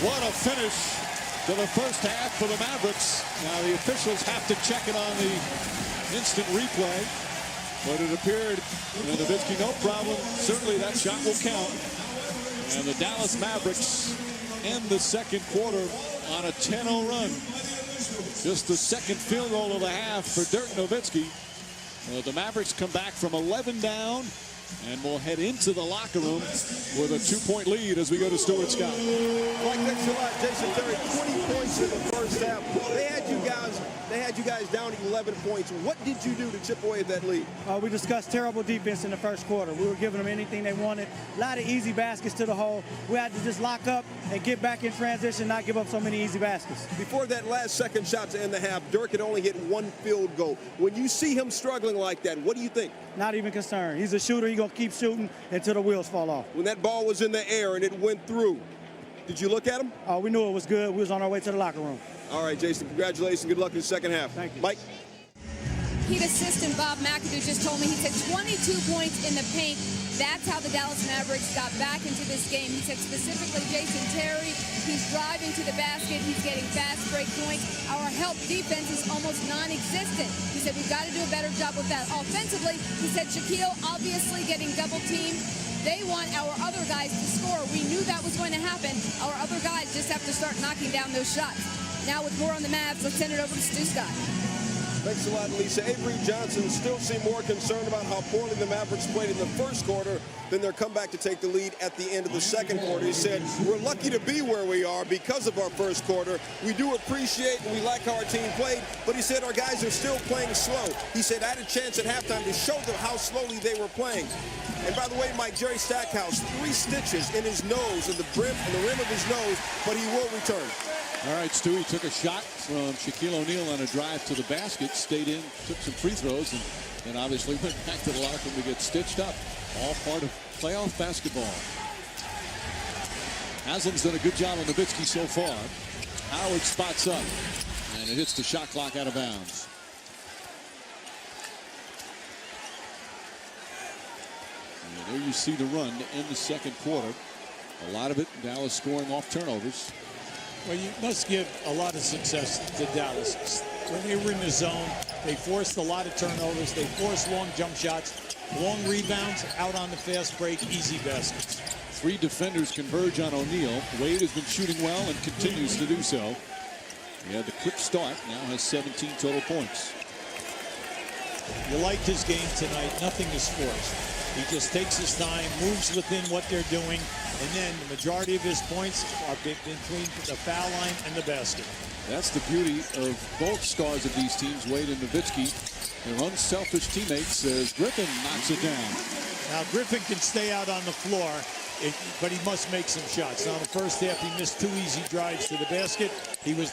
What a finish to the first half for the Mavericks. Now the officials have to check it on the instant replay. But it appeared, Nowitzki, no problem. Certainly that shot will count. And the Dallas Mavericks end the second quarter on a 10-0 run. Just the second field goal of the half for Dirk Nowitzki. The Mavericks come back from 11 down and will head into the locker room with a 2-point lead as we go to Stuart Scott. Like thanks a lot, Jason Terry. 20 points in the first half. They had you guys down 11 points. What did you do to chip away at that lead? We discussed terrible defense in the first quarter. We were giving them anything they wanted. A lot of easy baskets to the hole. We had to just lock up and get back in transition, not give up so many easy baskets. Before that last second shot to end the half, Dirk had only hit 1 field goal. When you see him struggling like that, what do you think? Not even concerned. He's a shooter. He's going to keep shooting until the wheels fall off. When that ball was in the air and it went through, did you look at him? We knew it was good. We was on our way to the locker room. All right, Jason, congratulations. Good luck in the second half. Thank you. Mike? Heat assistant Bob McAdoo just told me, he said 22 points in the paint. That's how the Dallas Mavericks got back into this game. He said specifically Jason Terry, he's driving to the basket, he's getting fast break points. Our help defense is almost non-existent. He said we've got to do a better job with that. Offensively, he said Shaquille obviously getting double teamed. They want our other guys to score. We knew that was going to happen. Our other guys just have to start knocking down those shots. Now with more on the Mavs, let's send it over to Stu Scott. Thanks a lot, Lisa. Avery Johnson still seemed more concerned about how poorly the Mavericks played in the first quarter than their comeback to take the lead at the end of the second quarter. He said, we're lucky to be where we are because of our first quarter. We do appreciate and we like how our team played, but he said our guys are still playing slow. He said I had a chance at halftime to show them how slowly they were playing. And by the way, Mike, Jerry Stackhouse, 3 stitches in his nose, in the rim of his nose, but he will return. All right, Stewie took a shot from Shaquille O'Neal on a drive to the basket, stayed in, took some free throws, and obviously went back to the locker room to get stitched up. All part of playoff basketball. Haslam's done a good job on Nowitzki so far. Howard spots up, and it hits the shot clock out of bounds. And there you see the run in the second quarter. A lot of it, Dallas scoring off turnovers. Well, you must give a lot of success to Dallas. When they were in the zone, they forced a lot of turnovers. They forced long jump shots, long rebounds, out on the fast break, easy baskets. Three defenders converge on O'Neal. Wade has been shooting well and continues to do so. He had the quick start, now has 17 total points. You liked his game tonight. Nothing is forced. He just takes his time, moves within what they're doing, and then the majority of his points are between the foul line and the basket. That's the beauty of both stars of these teams, Wade and Nowitzki. They're unselfish teammates as Griffin knocks it down. Now, Griffin can stay out on the floor, but he must make some shots. Now, in the first half, he missed 2 easy drives to the basket. He was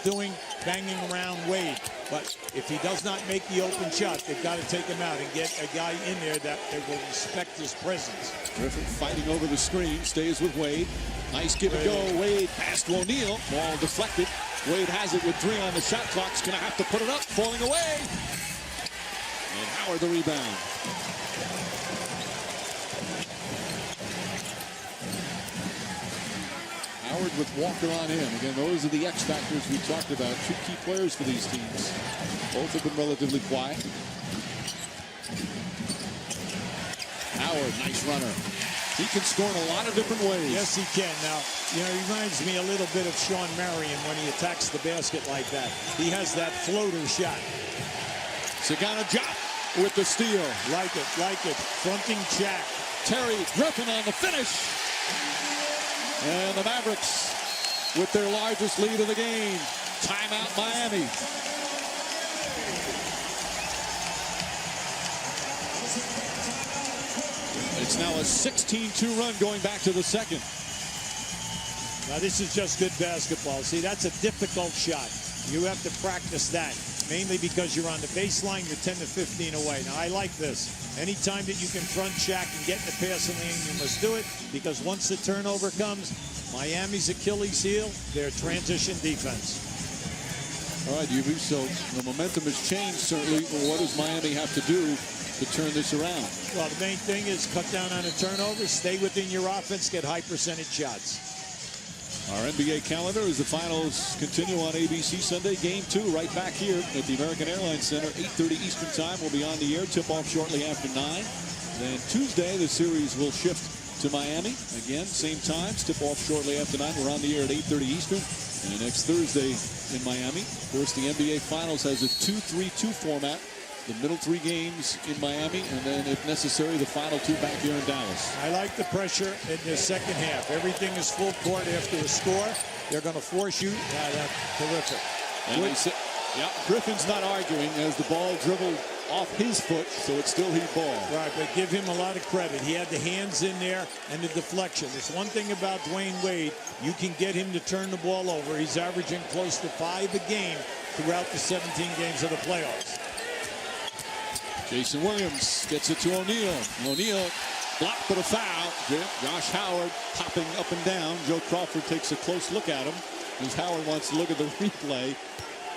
banging around Wade. But if he does not make the open shot, they've got to take him out and get a guy in there that will respect his presence. Griffin fighting over the screen, stays with Wade. Nice give and go. Wade past to O'Neal. Ball deflected. Wade has it with 3 on the shot clock. He's going to have to put it up. Falling away. And Howard the rebound. Howard with Walker on him. Again, those are the X factors we talked about. 2 key players for these teams. Both have been relatively quiet. Howard, nice runner. He can score in a lot of different ways. Yes, he can. Now, you know, he reminds me a little bit of Sean Marion when he attacks the basket like that. He has that floater shot. Sagana Jopp with the steal. Like it, like it. Fronting Shaq. Terry Griffin on the finish. And the Mavericks with their largest lead of the game. Timeout Miami. It's now a 16-2 run going back to the second. Now this is just good basketball. See, that's a difficult shot. You have to practice that. Mainly because you're on the baseline, you're 10 to 15 away. Now I like this. Anytime that you can front Shaq and get in the passing lane, you must do it. Because once the turnover comes, Miami's Achilles heel, their transition defense. All right, UV, so the momentum has changed certainly. Well, what does Miami have to do to turn this around? Well, the main thing is cut down on the turnovers, stay within your offense, get high percentage shots. Our NBA calendar as the finals continue on ABC Sunday. Game 2 right back here at the American Airlines Center. 8:30 Eastern Time. We'll be on the air. Tip-off shortly after 9. Then Tuesday, the series will shift to Miami. Again, same times. Tip-off shortly after 9. We're on the air at 8:30 Eastern. And next Thursday in Miami. Of course, the NBA Finals has a 2-3-2 format. The middle 3 games in Miami, and then, if necessary, the final 2 back here in Dallas. I like the pressure in the second half. Everything is full court after a score. They're going to force you. That's terrific. And yeah, Griffin's not arguing as the ball dribbled off his foot, so it's still Heat ball. Right, but give him a lot of credit. He had the hands in there and the deflection. There's one thing about Dwyane Wade. You can get him to turn the ball over. He's averaging close to 5 a game throughout the 17 games of the playoffs. Jason Williams gets it to O'Neal. O'Neal blocked but a foul. Josh Howard hopping up and down. Joe Crawford takes a close look at him as Howard wants to look at the replay.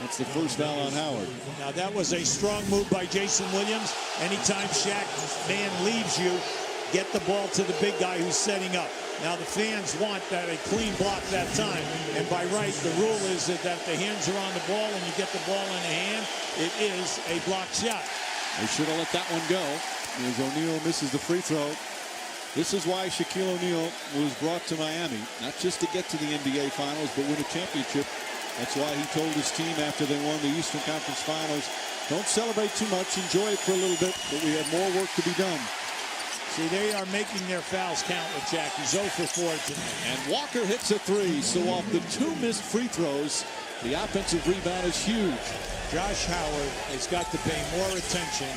That's the first foul on Howard. Now that was a strong move by Jason Williams. Anytime Shaq man leaves you, get the ball to the big guy who's setting up. Now the fans want that a clean block that time. And by right, the rule is that the hands are on the ball and you get the ball in the hand, it is a block shot. They should have let that one go as O'Neal misses the free throw. This is why Shaquille O'Neal was brought to Miami, not just to get to the NBA Finals, but win a championship. That's why he told his team after they won the Eastern Conference Finals, don't celebrate too much, enjoy it for a little bit, but we have more work to be done. See, they are making their fouls count with Shaq. He's 0 for 4 tonight. And Walker hits a 3, so off the 2 missed free throws, the offensive rebound is huge. Josh Howard has got to pay more attention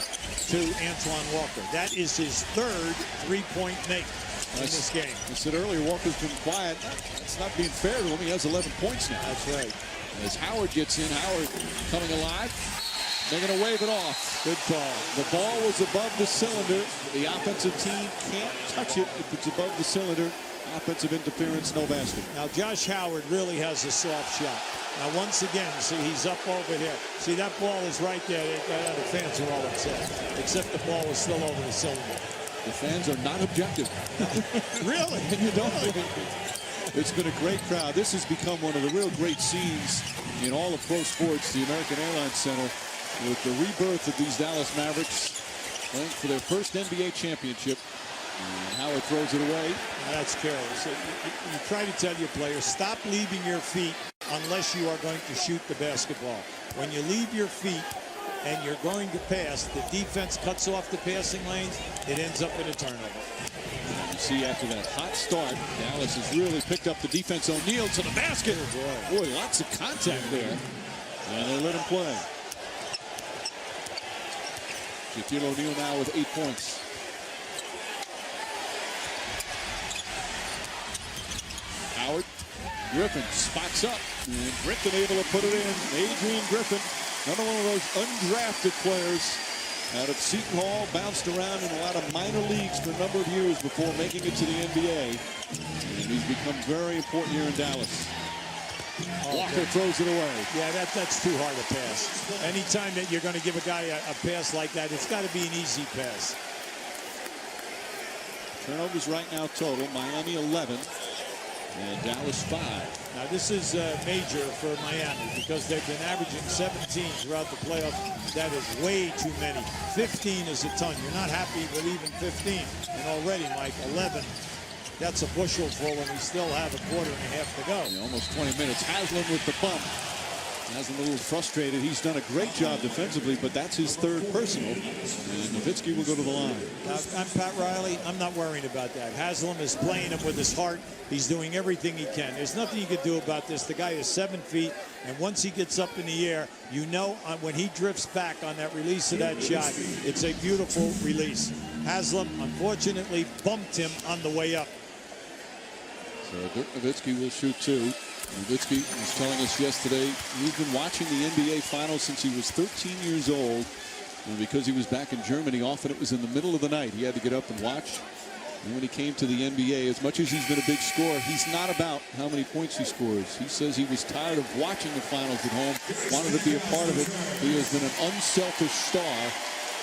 to Antoine Walker. That is his 3rd three-point make in this game. I said earlier, Walker's been quiet. It's not being fair to him. He has 11 points now. That's right. As Howard gets in, Howard coming alive. They're going to wave it off. Good call. The ball was above the cylinder. The offensive team can't touch it if it's above the cylinder. Offensive interference, no basket. Now, Josh Howard really has a soft shot. Now, once again, see, he's up over here. See, that ball is right there. The fans are all upset, except the ball is still over the cylinder. The fans are not objective. Really? And you don't think it's been a great crowd. This has become one of the real great scenes in all of pro sports, the American Airlines Center, with the rebirth of these Dallas Mavericks playing for their first NBA championship. And Howard throws it away. That's careless. You try to tell your players, stop leaving your feet unless you are going to shoot the basketball. When you leave your feet and you're going to pass, the defense cuts off the passing lanes. It ends up in a turnover. You see after that hot start, Dallas has really picked up the defense. O'Neal to the basket. Oh boy, lots of contact there. And they let him play. Shaquille O'Neal now with 8 points. Howard. Griffin spots up. And Griffin able to put it in. Adrian Griffin, another one of those undrafted players out of Seton Hall, bounced around in a lot of minor leagues for a number of years before making it to the NBA. And he's become very important here in Dallas. Walker throws it away. Yeah, that's too hard a pass. Anytime that you're going to give a guy a pass like that, it's got to be an easy pass. Turnovers right now total, Miami 11 and Dallas 5. Now this is major for Miami because they've been averaging 17 throughout the playoffs. That is way too many. 15 is a ton. You're not happy with even 15. And already, Mike, 11. That's a bushel full, and we still have a quarter and a half to go. Yeah, almost 20 minutes. Haslam with the bump. Haslam a little frustrated. He's done a great job defensively, but that's his third personal. And Nowitzki will go to the line. I'm Pat Riley. I'm not worrying about that. Haslam is playing him with his heart. He's doing everything he can. There's nothing you can do about this. The guy is 7 feet, and once he gets up in the air, you know when he drifts back on that release of that shot, it's a beautiful release. Haslam, unfortunately, bumped him on the way up. So Dirk Nowitzki will shoot 2. Nowitzki was telling us yesterday he's been watching the NBA Finals since he was 13 years old. And because he was back in Germany, often it was in the middle of the night. He had to get up and watch. And when he came to the NBA, as much as he's been a big scorer, he's not about how many points he scores. He says he was tired of watching the finals at home, wanted to be a part of it. He has been an unselfish star.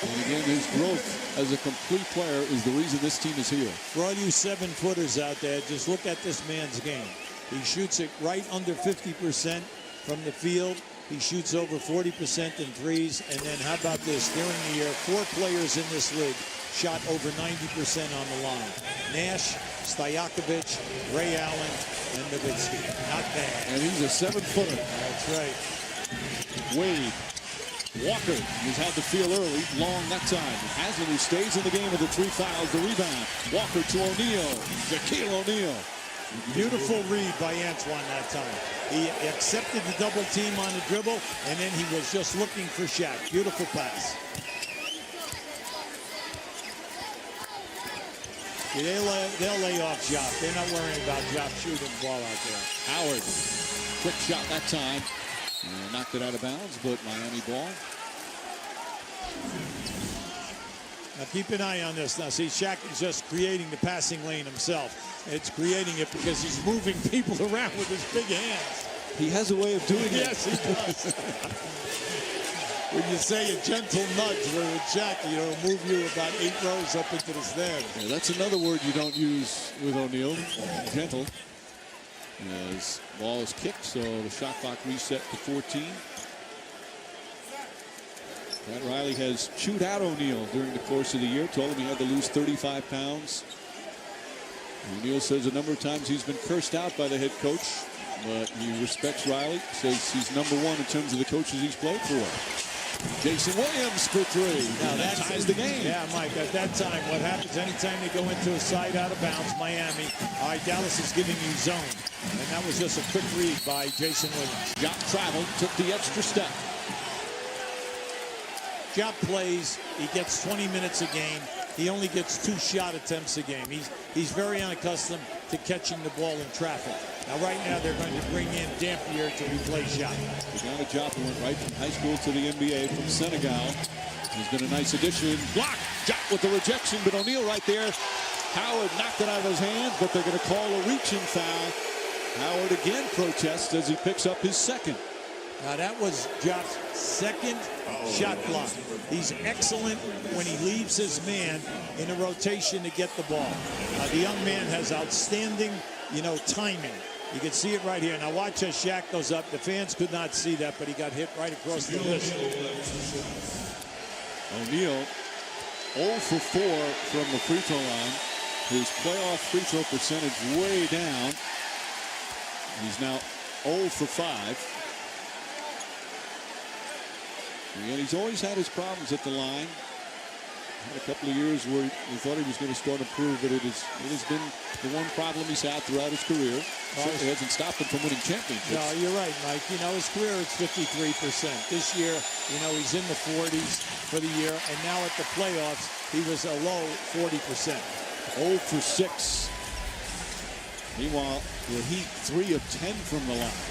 And again, his growth as a complete player is the reason this team is here. For all you 7-footers out there, just look at this man's game. He shoots it right under 50% from the field. He shoots over 40% in threes. And then how about this? During the year, 4 players in this league shot over 90% on the line. Nash, Stojakovic, Ray Allen, and Nowitzki. Not bad. And he's a 7-footer. That's right. Wade. Walker has had the feel early, long that time. Haslam, who stays in the game with the 3 fouls, the rebound. Walker to O'Neal. Shaquille O'Neal. Beautiful read by Antoine that time. He accepted the double team on the dribble, and then he was just looking for Shaq. Beautiful pass. They'll lay off Jop. They're not worrying about Jop shooting the ball out there. Howard, quick shot that time. Knocked it out of bounds, but Miami ball. Now keep an eye on this. Now see, Shaq is just creating the passing lane himself. It's creating it because he's moving people around with his big hands. He has a way of doing it. Yes, he does. When you say a gentle nudge, where with Shaq, move you about 8 rows up into the stand. Yeah, that's another word you don't use with O'Neal. Gentle. As ball is kicked, so the shot clock reset to 14. Pat Riley has chewed out O'Neal during the course of the year. Told him he had to lose 35 pounds. O'Neal says a number of times he's been cursed out by the head coach, but he respects Riley. Says he's number 1 in terms of the coaches he's played for. Jason Williams for 3. Now that ties the game. Yeah, Mike, at that time, what happens anytime they go into a side out of bounds, Miami, all right, Dallas is giving you zone. And that was just a quick read by Jason Williams. Jop traveled, took the extra step. Jop plays, he gets 20 minutes a game. He only gets 2 shot attempts a game. He's very unaccustomed to catching the ball in traffic. Now, right now, they're going to bring in Dampier to replace Jop. Dwyane Jop went right from high school to the NBA from Senegal. He's been a nice addition. Block. Jop with the rejection, but O'Neal right there. Howard knocked it out of his hands, but they're going to call a reaching foul. Howard again protests as he picks up his second. Now that was Jop's second shot block. He's excellent when he leaves his man in a rotation to get the ball. The young man has outstanding, timing. You can see it right here. Now watch as Shaq goes up. The fans could not see that, but he got hit right across the wrist. O'Neal 0 for 4 from the free throw line. His playoff free throw percentage way down. He's now 0 for 5. And he's always had his problems at the line. Had a couple of years where he thought he was going to start to improve, but it has been the one problem he's had throughout his career. Certainly hasn't stopped him from winning championships. No, you're right, Mike. You know, his career is 53%. This year, you know, he's in the 40s for the year, and now at the playoffs, he was a low 40%. 0 for 6. Meanwhile, the Heat 3 of 10 from the line.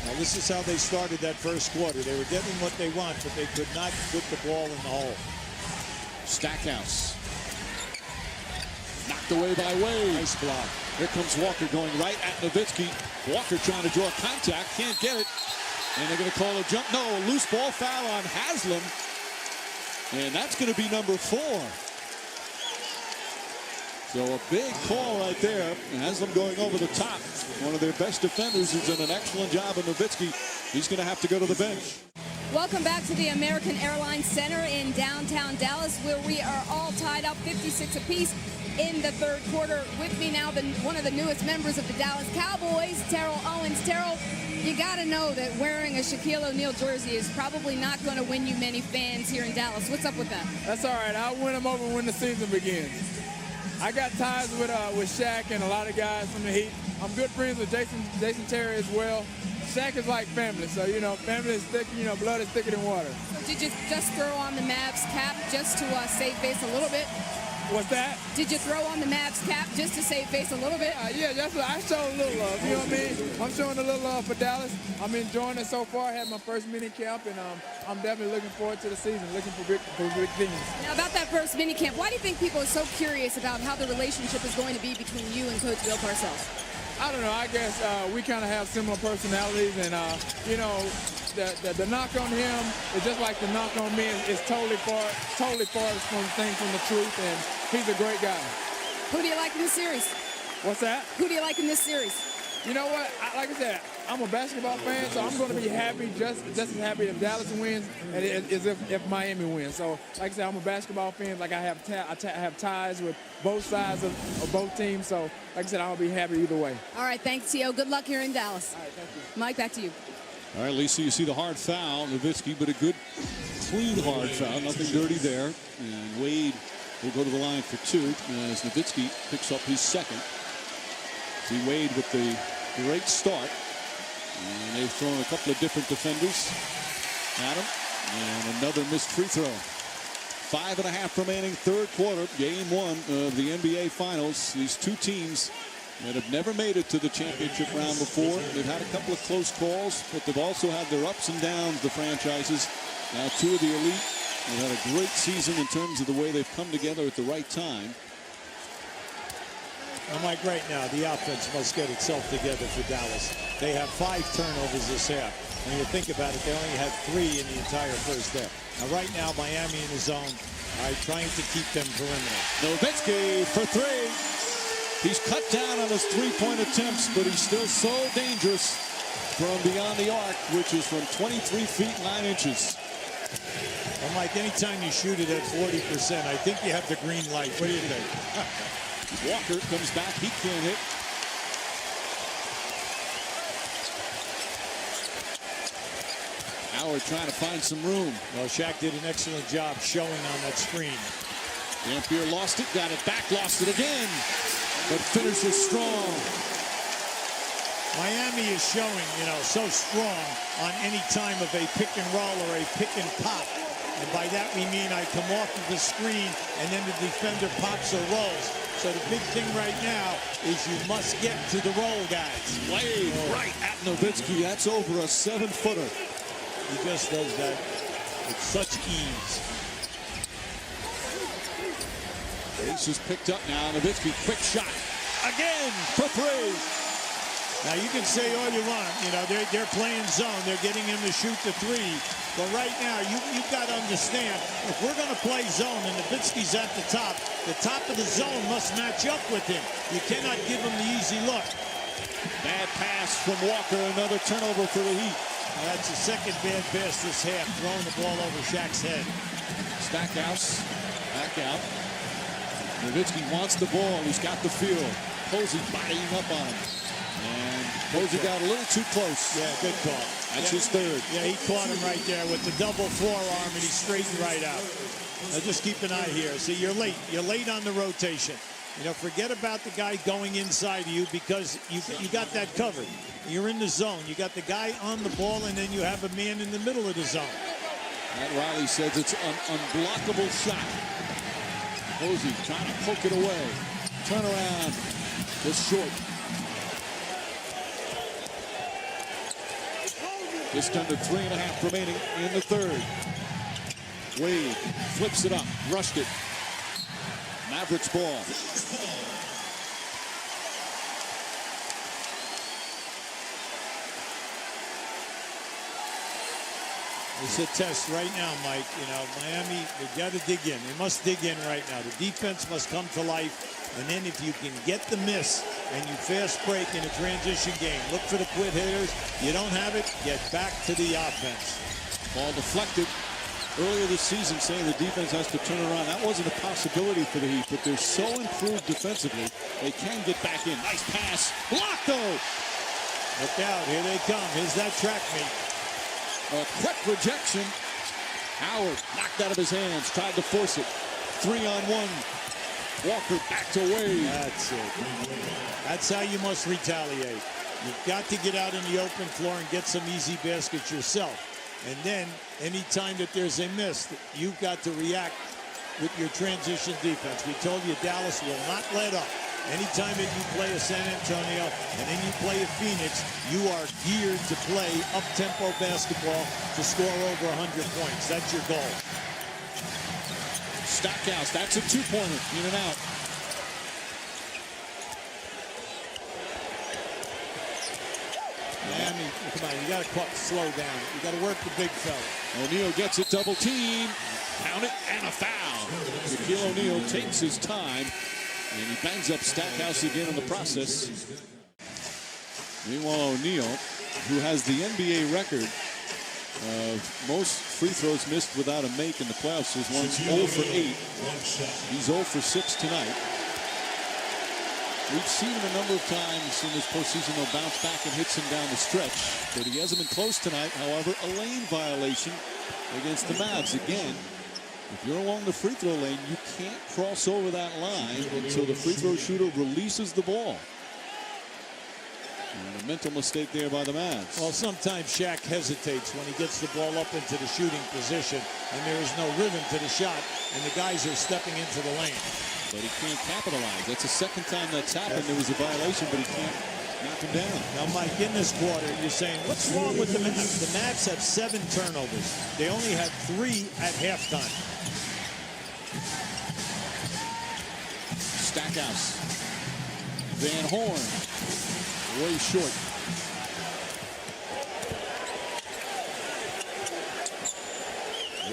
Now, this is how they started that first quarter. They were getting what they want, but they could not put the ball in the hole. Stackhouse. Knocked away by Wade. Nice block. Here comes Walker going right at Nowitzki. Walker trying to draw contact. Can't get it. And they're going to call a jump. No, a loose ball foul on Haslam. And that's going to be number 4. So a big call right there. Haslam going over the top. One of their best defenders who's done an excellent job of Nowitzki. He's going to have to go to the bench. Welcome back to the American Airlines Center in downtown Dallas, where we are all tied up 56 apiece in the third quarter. With me now, one of the newest members of the Dallas Cowboys, Terrell Owens. Terrell, you got to know that wearing a Shaquille O'Neal jersey is probably not going to win you many fans here in Dallas. What's up with that? That's all right. I'll win them over when the season begins. I got ties with Shaq and a lot of guys from the Heat. I'm good friends with Jason Terry as well. Shaq is like family, so, you know, family is thick, you know, blood is thicker than water. So did you just throw on the Mavs cap just to save face a little bit? What's that? Did you throw on the Mavs cap just to save face a little bit? Yeah, that's what I showed a little love, you know what I mean? I'm showing a little love for Dallas. I'm enjoying it so far. I had my first mini camp, and I'm definitely looking forward to the season, looking for big things. Now, about that first mini camp, why do you think people are so curious about how the relationship is going to be between you and Coach Bill Parcells? I don't know. I guess we kind of have similar personalities, and you know, the knock on him is just like the knock on me. It's totally far from the truth, and he's a great guy. Who do you like in this series? What's that? Who do you like in this series? You know what? Like I said, I'm a basketball fan, so I'm going to be happy, just as happy if Dallas wins as if Miami wins. So, like I said, I'm a basketball fan. Like I have ties with both sides of both teams. So, like I said, I'll be happy either way. All right, thanks, T.O. Good luck here in Dallas. All right, thank you. Mike, back to you. All right, Lisa, you see the hard foul. Nowitzki, but a good, clean hard foul. Nothing dirty there. And Wade will go to the line for 2 as Nowitzki picks up his second. See Wade with the great start. And they've thrown a couple of different defenders at him. And another missed free throw. 5.5 remaining third quarter. Game 1 of the NBA Finals. These two teams that have never made it to the championship round before. They've had a couple of close calls, but they've also had their ups and downs, the franchises. Now 2 of the elite have had a great season in terms of the way they've come together at the right time. I'm like right now, the offense must get itself together for Dallas. They have 5 turnovers this half. When you think about it, they only had 3 in the entire first half. Now right now, Miami in the zone, trying to keep them perimeter. Nowitzki for 3. He's cut down on his 3-point attempts, but he's still so dangerous from beyond the arc, which is from 23 feet 9 inches. I'm like, anytime you shoot it at 40%, I think you have the green light. What do you think? Walker comes back. He can't hit. Howard trying to find some room. Well, Shaq did an excellent job showing on that screen. Dampier lost it, got it back, lost it again. But finishes strong. Miami is showing, you know, so strong on any time of a pick and roll or a pick and pop. And by that we mean I come off of the screen and then the defender pops or rolls. So the big thing right now is you must get to the roll, guys. Wade right at Nowitzki. That's over a 7-footer. He just does that with such ease. Ace is picked up now. Nowitzki, quick shot. Again for 3. Now you can say all you want, you know, they're playing zone, they're getting him to shoot the 3. But right now, you've got to understand, if we're going to play zone and Nowitzki's at the top of the zone must match up with him. You cannot give him the easy look. Bad pass from Walker, another turnover for the Heat. Now that's the second bad pass this half, throwing the ball over Shaq's head. Stackhouse back out. Nowitzki wants the ball. He's got the field. Posey bodying up on him. And Posey got a little too close. Yeah, good call. That's his third. Yeah, he caught him right there with the double forearm, and he straightened right out. Now just keep an eye here. See, you're late. You're late on the rotation. You know, forget about the guy going inside of you because you got that covered. You're in the zone. You got the guy on the ball, and then you have a man in the middle of the zone. Matt Riley says it's an unblockable shot. Posey trying to poke it away. Turn around. Just short. Just under 3.5 remaining in the third. Wade flips it up. Rushed it. Mavericks ball. It's a test right now, Mike. You know, Miami, they got to dig in. They must dig in right now. The defense must come to life. And then if you can get the miss and you fast break in a transition game, look for the quit hitters. You don't have it, get back to the offense. Ball deflected earlier this season, saying the defense has to turn around. That wasn't a possibility for the Heat, but they're so improved defensively, they can get back in. Nice pass. Blocked, though. Look out. Here they come. Here's that track meet. A quick rejection. Howard knocked out of his hands, tried to force it. 3-on-1. Walker back to Wade. That's it. That's how you must retaliate. You've got to get out in the open floor and get some easy baskets yourself. And then, anytime that there's a miss, you've got to react with your transition defense. We told you Dallas will not let up. Anytime that you play a San Antonio and then you play a Phoenix, you are geared to play up-tempo basketball to score over 100 points. That's your goal. Stackhouse, that's a two-pointer, in and out. Miami, come on, you got to slow down. You got to work the big fella. O'Neal gets it, double team. Count it, and a foul. Shaquille O'Neal takes his time, and he bangs up Stackhouse again in the process. Meanwhile, O'Neal, who has the NBA record of most free throws missed without a make in the playoffs, is once 0 for 8. He's 0 for 6 tonight. We've seen him a number of times in this postseason. He'll bounce back and hit some down the stretch, but he hasn't been close tonight. However, a lane violation against the Mavs. Again, if you're along the free throw lane, you can't cross over that line until the free throw shooter releases the ball. And a mental mistake there by the Mavs. Well, sometimes Shaq hesitates when he gets the ball up into the shooting position, and there is no rhythm to the shot, and the guys are stepping into the lane. But he can't capitalize. That's the second time that's happened. There was a violation, but he can't knock him down. Now, Mike, in this quarter, you're saying, what's wrong with the Mavs? The Mavs have 7 turnovers. They only had 3 at halftime. Stackhouse. Van Horn. Way short.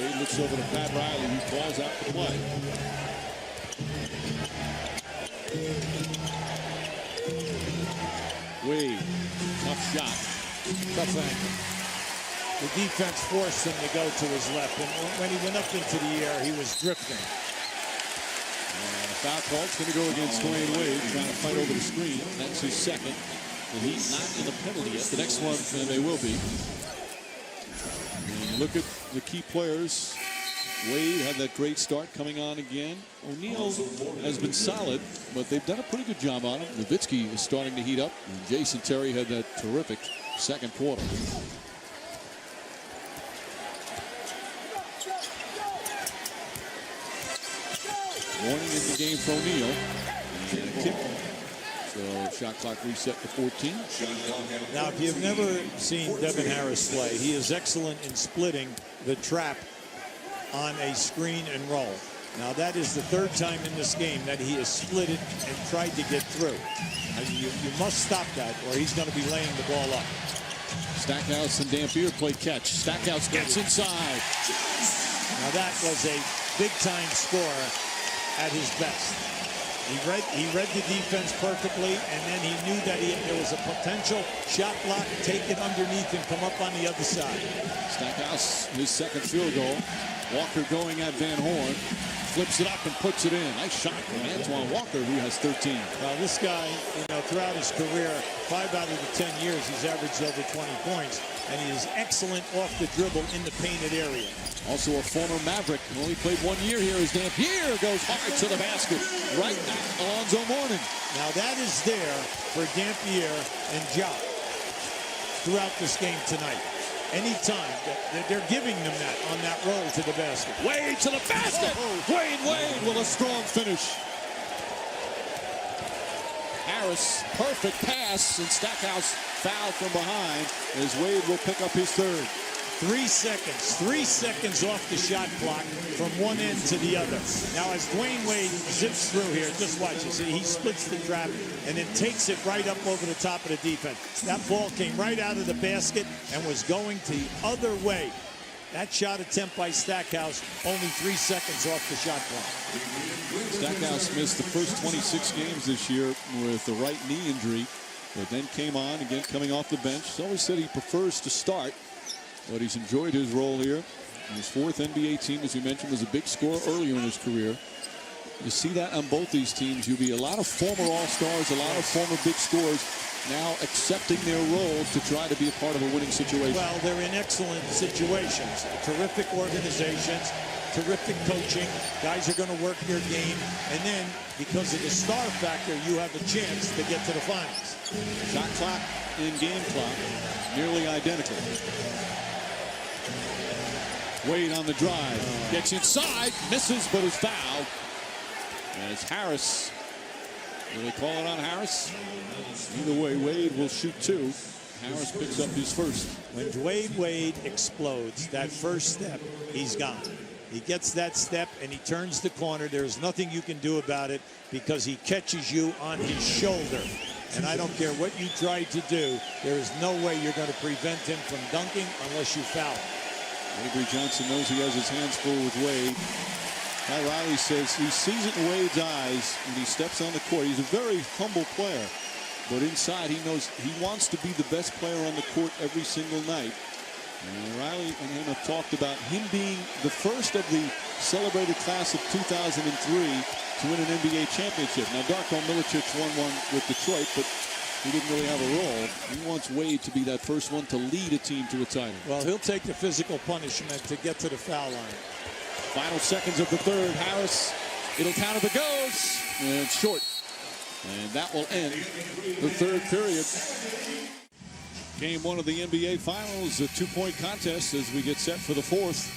Wade looks over to Pat Riley, who calls out the play. Wade, tough shot. Tough angle. The defense forced him to go to his left, and when he went up into the air, he was drifting. Foul call. It's going to go against Dwyane Wade, trying to fight over the screen. That's his second. The Heat not in the penalty yet. The next one, they will be. And look at the key players. Wade had that great start coming on again. O'Neal has been solid, but they've done a pretty good job on him. Nowitzki is starting to heat up, and Jason Terry had that terrific second quarter. Warning in the game for O'Neal. And a kick. So shot clock reset to 14. Now, if you've never seen Devin Harris play, he is excellent in splitting the trap on a screen and roll. Now, that is the 3rd time in this game that he has split it and tried to get through. You must stop that, or he's going to be laying the ball up. Stackhouse and Dampier play catch. Stackhouse gets inside. Now, that was a big-time scorer at his best. He read the defense perfectly, and then he knew that there was a potential shot block, take it underneath and come up on the other side. Stackhouse, his second field goal. Walker going at Van Horn. Flips it up and puts it in. Nice shot from Antoine Walker, who has 13. Well, this guy, throughout his career, 5 out of the 10 years, he's averaged over 20 points. And he is excellent off the dribble in the painted area. Also a former Maverick who only played 1 year here as Dampier goes hard to the basket. Right at Alonzo Mourning. Now that is there for Dampier and Ja throughout this game tonight. Anytime they're giving them that on that roll to the basket. Wade to the basket. Dwyane Wade with a strong finish. Harris, perfect pass, and Stackhouse foul from behind as Wade will pick up his third. 3 seconds. 3 seconds off the shot clock from one end to the other. Now, as Dwyane Wade zips through here, just watch it. See, he splits the trap and then takes it right up over the top of the defense. That ball came right out of the basket and was going the other way. That shot attempt by Stackhouse, only 3 seconds off the shot clock. Stackhouse missed the first 26 games this year with the right knee injury, but then came on again coming off the bench. He's always said he prefers to start, but he's enjoyed his role here. His 4th NBA team, as you mentioned, was a big scorer earlier in his career. You see that on both these teams. You'll be a lot of former All-Stars, a lot of former big scorers now accepting their roles to try to be a part of a winning situation. Well, they're in excellent situations, terrific organizations, terrific coaching. Guys are going to work their game, and then because of the star factor, you have a chance to get to the finals. Shot clock and game clock nearly identical. Wade on the drive, gets inside, misses, but is fouled. As Harris, will they call it on Harris? Either way, Wade will shoot 2. Harris picks up his first. When Dwyane Wade explodes, that first step, he's gone. He gets that step and he turns the corner. There's nothing you can do about it because he catches you on his shoulder. And I don't care what you try to do, there is no way you're going to prevent him from dunking unless you foul him. Avery Johnson knows he has his hands full with Wade. Pat Riley says he sees it in Wade's eyes when he steps on the court. He's a very humble player, but inside he knows he wants to be the best player on the court every single night. And Riley and him have talked about him being the first of the celebrated class of 2003 to win an NBA championship. Now, Darko Milicic won one with Detroit, but he didn't really have a role. He wants Wade to be that first one to lead a team to a title. Well, he'll take the physical punishment to get to the foul line. Final seconds of the third. Harris, it'll count if it goes. And it's short. And that will end the third period. Game 1 of the NBA Finals, a 2-point contest as we get set for the 4th.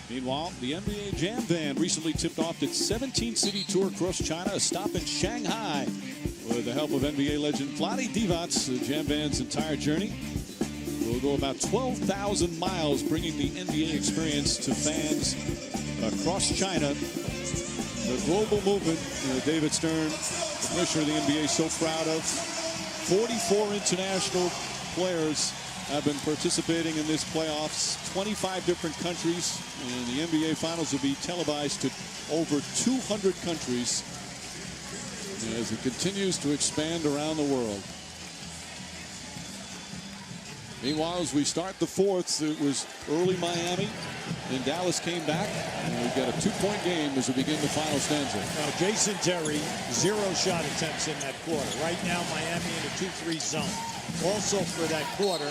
Meanwhile, the NBA Jam Van recently tipped off its 17-city tour across China, a stop in Shanghai. With the help of NBA legend Vlade Divac, the Jam Van's entire journey will go about 12,000 miles, bringing the NBA experience to fans across China. The global movement, David Stern, the commissioner of the NBA, so proud of. 44 international players have been participating in this playoffs, 25 different countries, and the NBA Finals will be televised to over 200 countries as it continues to expand around the world. Meanwhile, as we start the 4th, it was early Miami, then Dallas came back, and we've got a 2-point game as we begin the final stanza. Now, Jason Terry, 0 shot attempts in that quarter. Right now, Miami in a 2-3 zone. Also for that quarter,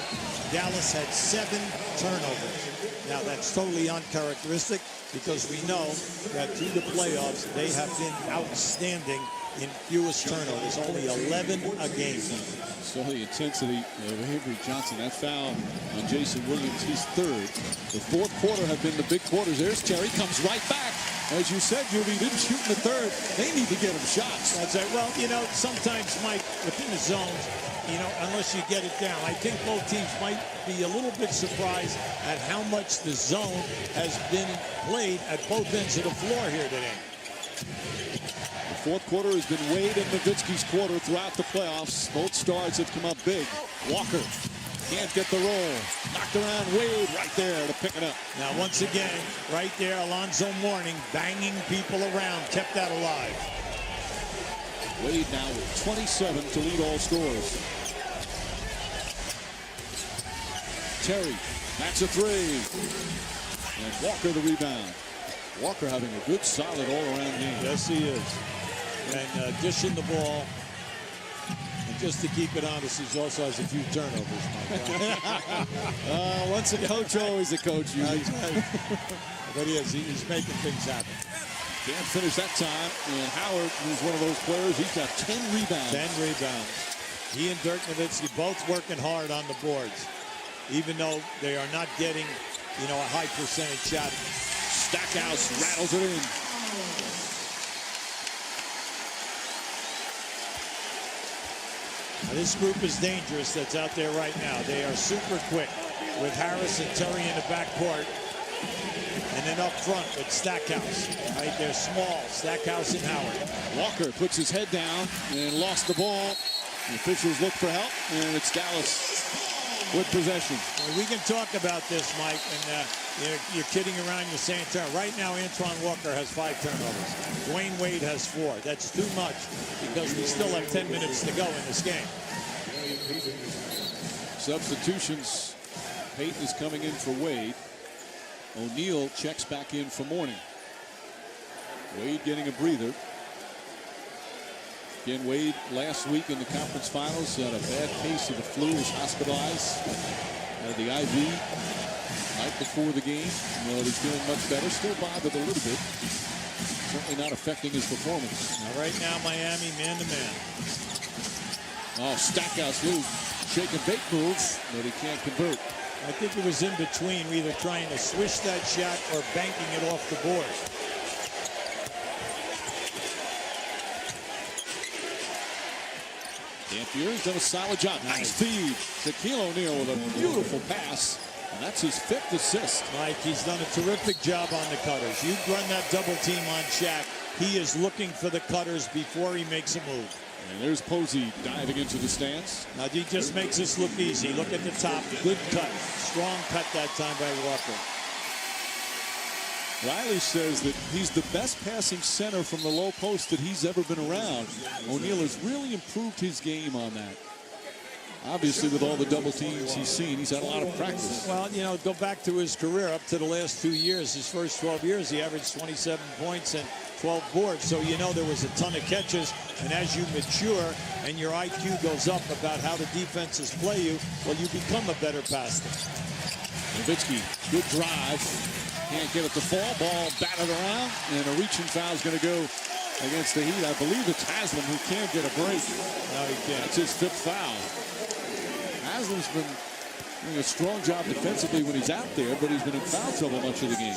Dallas had 7 turnovers. Now, that's totally uncharacteristic because we know that through the playoffs, they have been outstanding in fewest turnovers, only 11 a game. So the intensity of Avery Johnson, that foul on Jason Williams, he's 3rd. The 4th quarter have been the big quarters. There's Terry, comes right back. As you said, Julie, didn't shoot in the 3rd. They need to get him shots. That's right. Well, sometimes, Mike, within the zones, unless you get it down, I think both teams might be a little bit surprised at how much the zone has been played at both ends of the floor here today. The 4th quarter has been Wade and Nowitzki's quarter throughout the playoffs. Both stars have come up big. Walker can't get the roll. Knocked around Wade right there to pick it up. Now, once again, right there, Alonzo Mourning banging people around, kept that alive. Wade now with 27 to lead all scorers. Terry, that's a 3. And Walker the rebound. Walker having a good, solid all-around game. Yes, he is. And dishing the ball. And just to keep it honest, he also has a few turnovers. Once a coach, always a coach. But he's making things happen. Can't finish that time. And Howard, who's one of those players, he's got 10 rebounds. 10 rebounds. He and Dirk Nowitzki both working hard on the boards, even though they are not getting, a high percentage shot. Stackhouse rattles it in. Now, this group is dangerous that's out there right now. They are super quick with Harris and Terry in the backcourt. And then up front with Stackhouse. Right there, small. Stackhouse and Howard. Walker puts his head down and lost the ball. The officials look for help, and it's Dallas with possession. Well, we can talk about this, Mike, and you're kidding around. You're saying turn. Right now, Antoine Walker has 5 turnovers. Dwyane Wade has 4. That's too much because we still have 10 minutes to go in this game. Substitutions. Payton is coming in for Wade. O'Neal checks back in for Mourning. Wade getting a breather. Again, Wade last week in the conference finals had a bad case of the flu, was hospitalized. Had the IV night before the game. But he's feeling much better. Still bothered a little bit. Certainly not affecting his performance. Now, right now, Miami man-to-man. Oh, Stackhouse move. Shake and bake move, but he can't convert. I think it was in between, either trying to swish that shot or banking it off the board. Dampier's done a solid job. Nice feed. Shaquille O'Neal with a beautiful pass. And that's his 5th assist. Mike, he's done a terrific job on the cutters. You run that double team on Shaq. He is looking for the cutters before he makes a move. And there's Posey diving into the stands. Now he just makes this look easy. Look at the top. Good cut. Strong cut that time by Walker. Riley says that he's the best passing center from the low post that he's ever been around. O'Neal has really improved his game on that. Obviously, with all the double teams he's seen, he's had a lot of practice. Well, go back to his career up to the last 2 years. His first 12 years, he averaged 27 points and 12 boards. So, there was a ton of catches. And as you mature and your IQ goes up about how the defenses play you, well, you become a better passer. Nowitzki, good drive. Can't get it to fall. Ball batted around. And a reaching foul is going to go against the Heat. I believe it's Haslam who can't get a break. No, he can't. It's his 5th foul. Haslam's been doing a strong job defensively when he's out there, but he's been in foul trouble much of the game.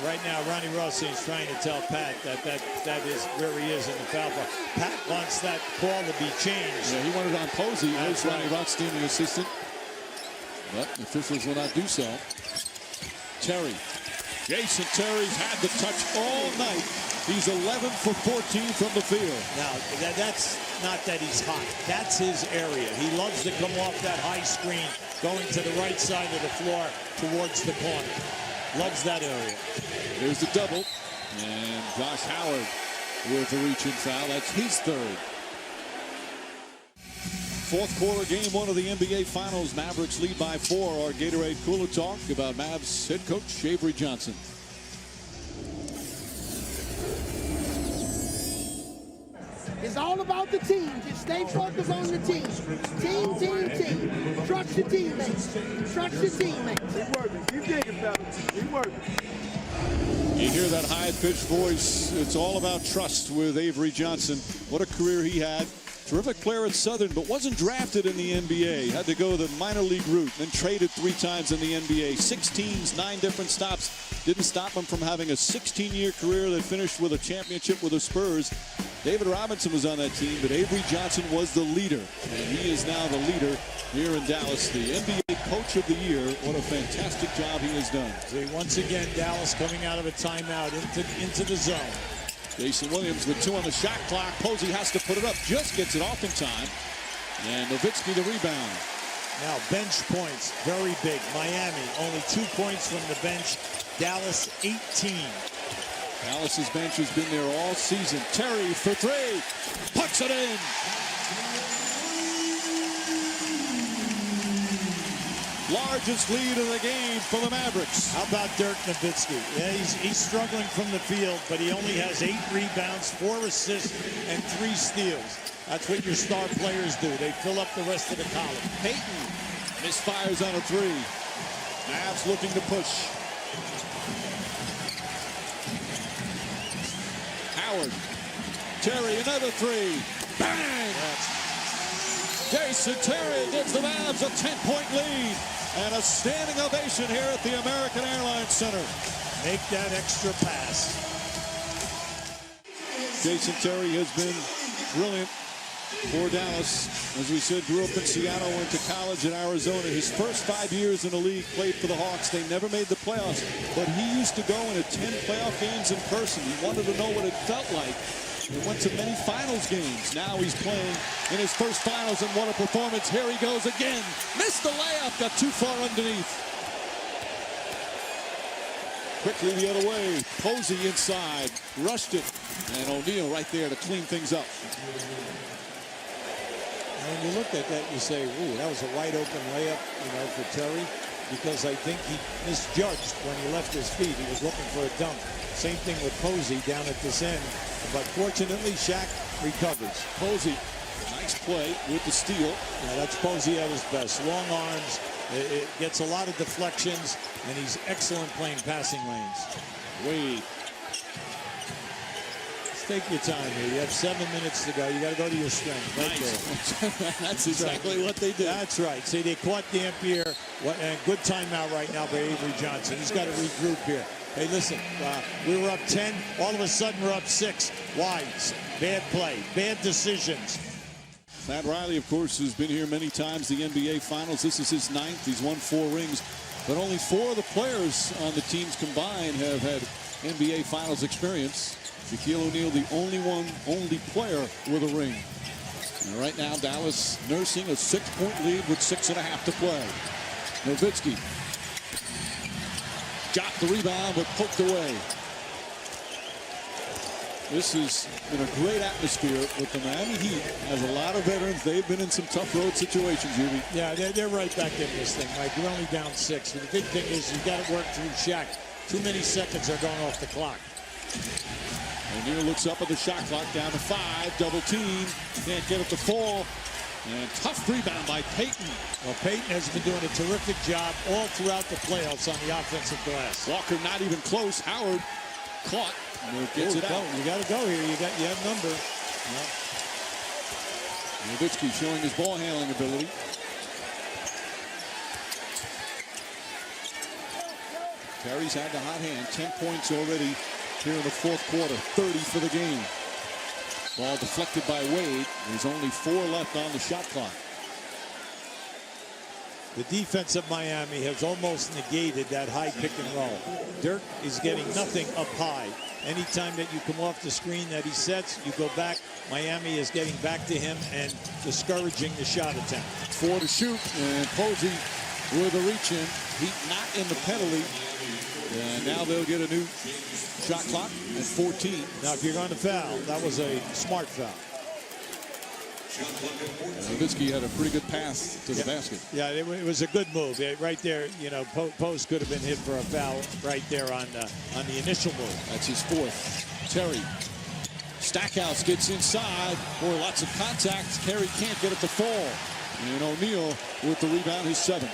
Right now, Ronnie Rothstein's trying to tell Pat that is where he is in the foul ball. Pat wants that call to be changed. Yeah, he wanted it on Posey. That's Ronnie right. Rothstein, the assistant. But the officials will not do so. Terry. Jason Terry's had the touch all night. He's 11 for 14 from the field. Now, that's not that he's hot. That's his area. He loves to come off that high screen, going to the right side of the floor towards the corner. Loves that area. There's the double. And Josh Howard with the reach-in foul. That's his 3rd. 4th quarter, game 1 of the NBA Finals. Mavericks lead by 4. Our Gatorade Cooler Talk about Mavs head coach Avery Johnson. It's all about the team. Just stay focused on the team. Team, team, team. Trust your teammates. Trust your teammates. Keep working. Keep digging, fellas. Keep working. You hear that high-pitched voice. It's all about trust with Avery Johnson. What a career he had. Terrific player at Southern, but wasn't drafted in the NBA. Had to go the minor league route, then traded 3 times in the NBA. 6 teams, 9 different stops. Didn't stop him from having a 16-year career that finished with a championship with the Spurs. David Robinson was on that team, but Avery Johnson was the leader. And he is now the leader here in Dallas, the NBA Coach of the Year. What a fantastic job he has done. See, once again, Dallas coming out of a timeout into the zone. Jason Williams with 2 on the shot clock. Posey has to put it up, just gets it off in time. And Nowitzki the rebound. Now bench points, very big. Miami only 2 points from the bench. Dallas 18. Dallas's bench has been there all season. Terry for 3. Puts it in. Largest lead of the game for the Mavericks. How about Dirk Nowitzki? Yeah, he's struggling from the field, but he only has 8 rebounds, 4 assists, and 3 steals. That's what your star players do. They fill up the rest of the column. Payton misfires on a 3. Mavs looking to push. Howard. Terry, another 3. Bang! Jason Terry gives the Mavs a 10-point lead. And a standing ovation here at the American Airlines Center. Make that extra pass. Jason Terry has been brilliant for Dallas. As we said, grew up in Seattle, went to college in Arizona. His first 5 years in the league, played for the Hawks. They never made the playoffs, but he used to go and attend playoff games in person. He wanted to know what it felt like. He went to many finals games. Now he's playing in his first finals, and what a performance. Here he goes again. Missed the layup, got too far underneath. Quickly the other way. Posey inside, rushed it. And O'Neal right there to clean things up. When you look at that, you say, ooh, that was a wide open layup, for Terry, because I think he misjudged when he left his feet. He was looking for a dunk. Same thing with Posey down at this end. But fortunately, Shaq recovers. Posey, nice play with the steal. Yeah, that's Posey at his best. Long arms, it gets a lot of deflections, and he's excellent playing passing lanes. Wade. Let's take your time here. You have 7 minutes to go. You got to go to your strength. Right there. That's exactly what they did. That's right. See, they caught Dampier. And good timeout right now by Avery Johnson. He's got to regroup here. Hey, listen, we were up 10. All of a sudden, we're up 6. Why? Bad play, bad decisions. Pat Riley, of course, has been here many times, the NBA Finals. This is his 9th. He's won 4 rings. But only 4 of the players on the teams combined have had NBA Finals experience. Shaquille O'Neal, the only player with a ring. And right now, Dallas nursing a 6-point lead with 6.5 to play. Nowitzki got the rebound, but poked away. This has been a great atmosphere with the Miami Heat. Has a lot of veterans. They've been in some tough road situations, Ruby. Yeah, they're right back in this thing, Mike. We're only down 6. But the big thing is you got to work through Shaq. Too many seconds are going off the clock. O'Neal looks up at the shot clock, down to 5. Double team. Can't get it to fall. And tough rebound by Payton. Well, Payton has been doing a terrific job all throughout the playoffs on the offensive glass. Walker not even close. Howard caught. Gets it out. You got to go here. You have number. Yeah. Nowitzki showing his ball handling ability. Terry's had the hot hand. 10 points already here in the 4th quarter. 30 for the game. Ball deflected by Wade. There's only 4 left on the shot clock. The defense of Miami has almost negated that high pick and roll. Dirk is getting nothing up high. Anytime that you come off the screen that he sets, you go back. Miami is getting back to him and discouraging the shot attempt. 4 to shoot, and Posey with a reach in. Heat not in the penalty. And now they'll get a new shot clock at 14. Now, if you're going to foul, that was a smart foul. Nowitzki had a pretty good pass to the basket. Yeah, it was a good move. Right there, Post could have been hit for a foul right there on the initial move. That's his 4th. Terry. Stackhouse gets inside. Boy, lots of contacts. Terry can't get it to fall. And O'Neal with the rebound, his 7th.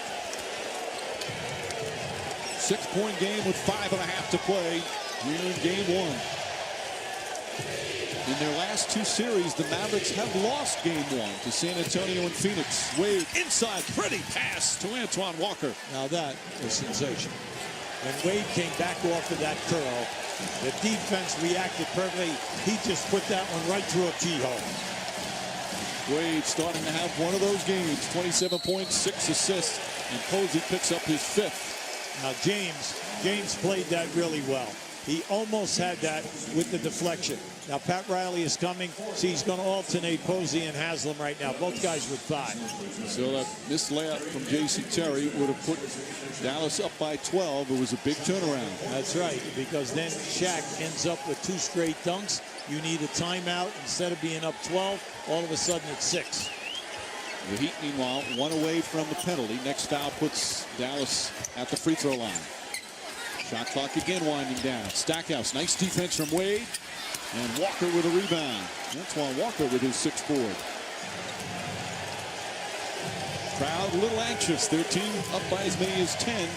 6-point game with 5.5 to play here in game 1. In their last 2 series, the Mavericks have lost game 1 to San Antonio and Phoenix. Wade inside, pretty pass to Antoine Walker. Now that was sensational. When Wade came back off of that curl, the defense reacted perfectly. He just put that one right through a keyhole. Wade starting to have one of those games. 27 points, 6 assists, and Posey picks up his 5th. Now James played that really well. He almost had that with the deflection. Now Pat Riley is coming. See, he's going to alternate Posey and Haslam right now. Both guys with 5. So that missed layup from Jason Terry would have put Dallas up by 12. It was a big turnaround. That's right, because then Shaq ends up with 2 straight dunks. You need a timeout. Instead of being up 12, all of a sudden it's 6. The Heat, meanwhile, one away from the penalty. Next foul puts Dallas at the free throw line. Shot clock again winding down. Stackhouse, nice defense from Wade. And Walker with a rebound. Antoine Walker with his 6th board. Crowd a little anxious. Their team up by as many as 10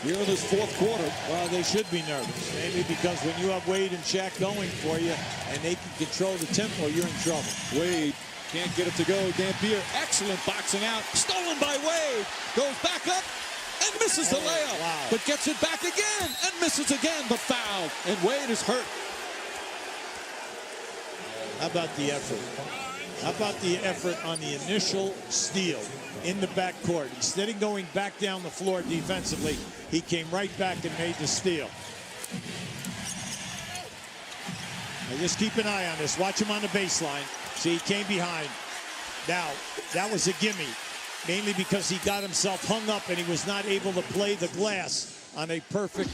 here in this 4th quarter. Well, they should be nervous. Maybe because when you have Wade and Shaq going for you and they can control the tempo, you're in trouble. Wade can't get it to go. Dampier, excellent boxing out. Stolen by Wade. Goes back up and misses the layup. Wow. But gets it back again and misses again. The foul. And Wade is hurt. How about the effort? How about the effort on the initial steal in the backcourt? Instead of going back down the floor defensively, he came right back and made the steal. Now just keep an eye on this. Watch him on the baseline. See, he came behind. Now, that was a gimme, mainly because he got himself hung up and he was not able to play the glass on a perfect,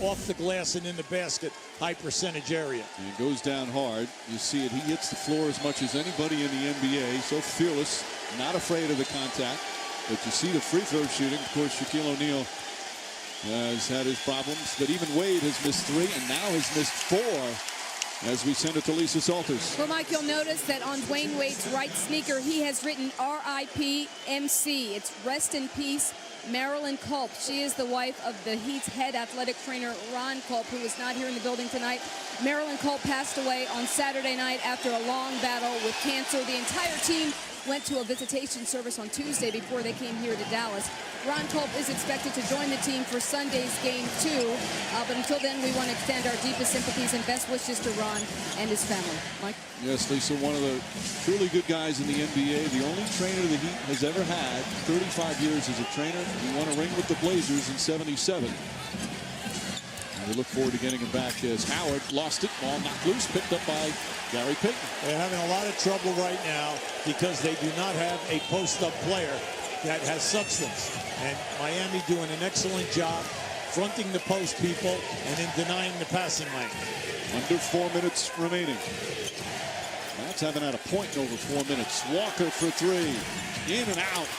off the glass and in the basket, high percentage area. And it goes down hard. You see it. He hits the floor as much as anybody in the NBA. So fearless, not afraid of the contact. But you see the free throw shooting. Of course, Shaquille O'Neal has had his problems. But even Wade has missed 3 and now has missed 4 as we send it to Lisa Salters. Well, Mike, you'll notice that on Dwyane Wade's right sneaker, he has written RIP MC. It's rest in peace, Marilyn Culp. She is the wife of the Heat's head athletic trainer, Ron Culp, who is not here in the building tonight. Marilyn Culp passed away on Saturday night after a long battle with cancer. The entire team went to a visitation service on Tuesday before they came here to Dallas. Ron Culp is expected to join the team for Sunday's game 2. But until then, we want to extend our deepest sympathies and best wishes to Ron and his family. Mike? Yes, Lisa, one of the truly good guys in the NBA. The only trainer the Heat has ever had. 35 years as a trainer. He won a ring with the Blazers in '77. And we look forward to getting him back as Howard lost it. Ball knocked loose, picked up by Gary Payton. They're having a lot of trouble right now because they do not have a post-up player that has substance. And Miami doing an excellent job fronting the post people and then denying the passing lane. Under 4 minutes remaining. That's haven't had a point in over 4 minutes. Walker for 3. In and out.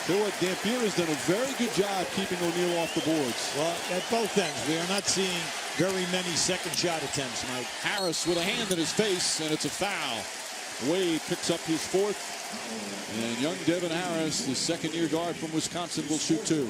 Tell you what, Dampier has done a very good job keeping O'Neal off the boards. Well, at both ends, we are not seeing very many second shot attempts, Mike. Harris with a hand in his face, and it's a foul. Wade picks up his 4th. And young Devin Harris, the second-year guard from Wisconsin, will shoot 2.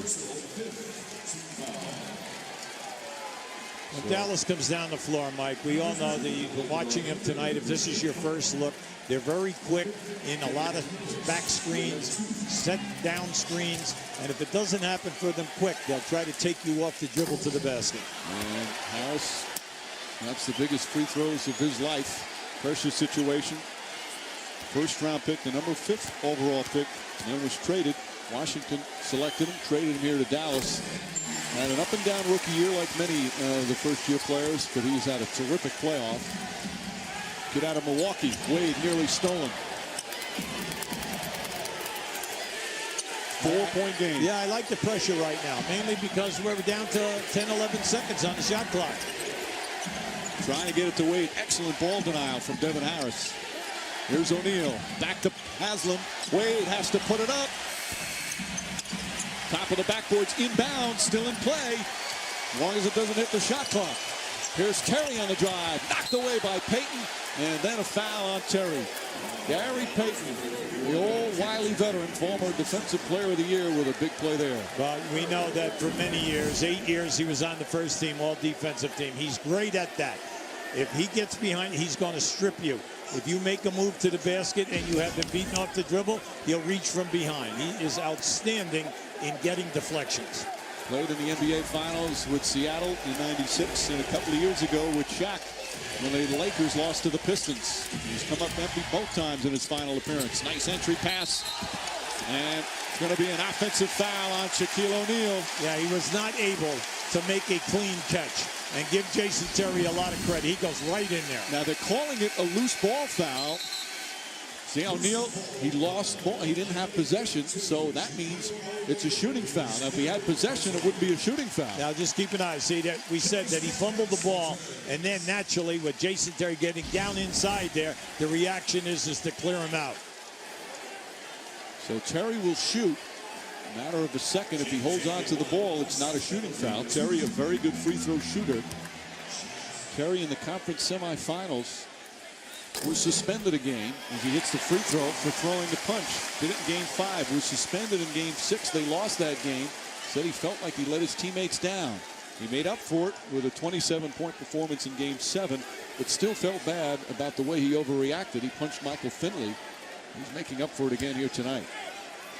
When Dallas comes down the floor, Mike, we all know that you've been watching him tonight. If this is your first look, they're very quick in a lot of back screens, set down screens, and if it doesn't happen for them quick, they'll try to take you off the dribble to the basket. And Harris, that's the biggest free throws of his life. Pressure situation. First round pick, the number 5th overall pick, and then was traded. Washington selected him, traded him here to Dallas. Had an up and down rookie year like many of the first year players, but he's had a terrific playoff. Get out of Milwaukee. Wade nearly stolen. 4-point game. Yeah, I like the pressure right now, mainly because we're down to 10, 11 seconds on the shot clock. Trying to get it to Wade. Excellent ball denial from Devin Harris. Here's O'Neal. Back to Haslam. Wade has to put it up. Top of the backboard's inbound, still in play. As long as it doesn't hit the shot clock. Here's Terry on the drive. Knocked away by Payton. And then a foul on Terry. Gary Payton, the old wily veteran, former Defensive Player of the Year with a big play there. Well, we know that for many years, 8 years, he was on the first team, all defensive team. He's great at that. If he gets behind, he's going to strip you. If you make a move to the basket and you have him beaten off the dribble, he'll reach from behind. He is outstanding in getting deflections. Played in the NBA Finals with Seattle in '96 and a couple of years ago with Shaq when the Lakers lost to the Pistons. He's come up empty both times in his final appearance. Nice entry pass. And it's going to be an offensive foul on Shaquille O'Neal. Yeah, he was not able to make a clean catch. And give Jason Terry a lot of credit. He goes right in there. Now they're calling it a loose ball foul. See, O'Neal, he lost ball. He didn't have possession, so that means it's a shooting foul. Now, if he had possession, it wouldn't be a shooting foul. Now, just keep an eye. See, that we said that he fumbled the ball, and then naturally, with Jason Terry getting down inside there, the reaction is to clear him out. So Terry will shoot. A matter of a second. If he holds on to the ball, it's not a shooting foul. Terry, a very good free throw shooter. Terry in the conference semifinals was suspended a game as he hits the free throw for throwing the punch. Did it in game 5. Was suspended in game 6. They lost that game. Said he felt like he let his teammates down. He made up for it with a 27-point performance in game 7, but still felt bad about the way he overreacted. He punched Michael Finley. He's making up for it again here tonight.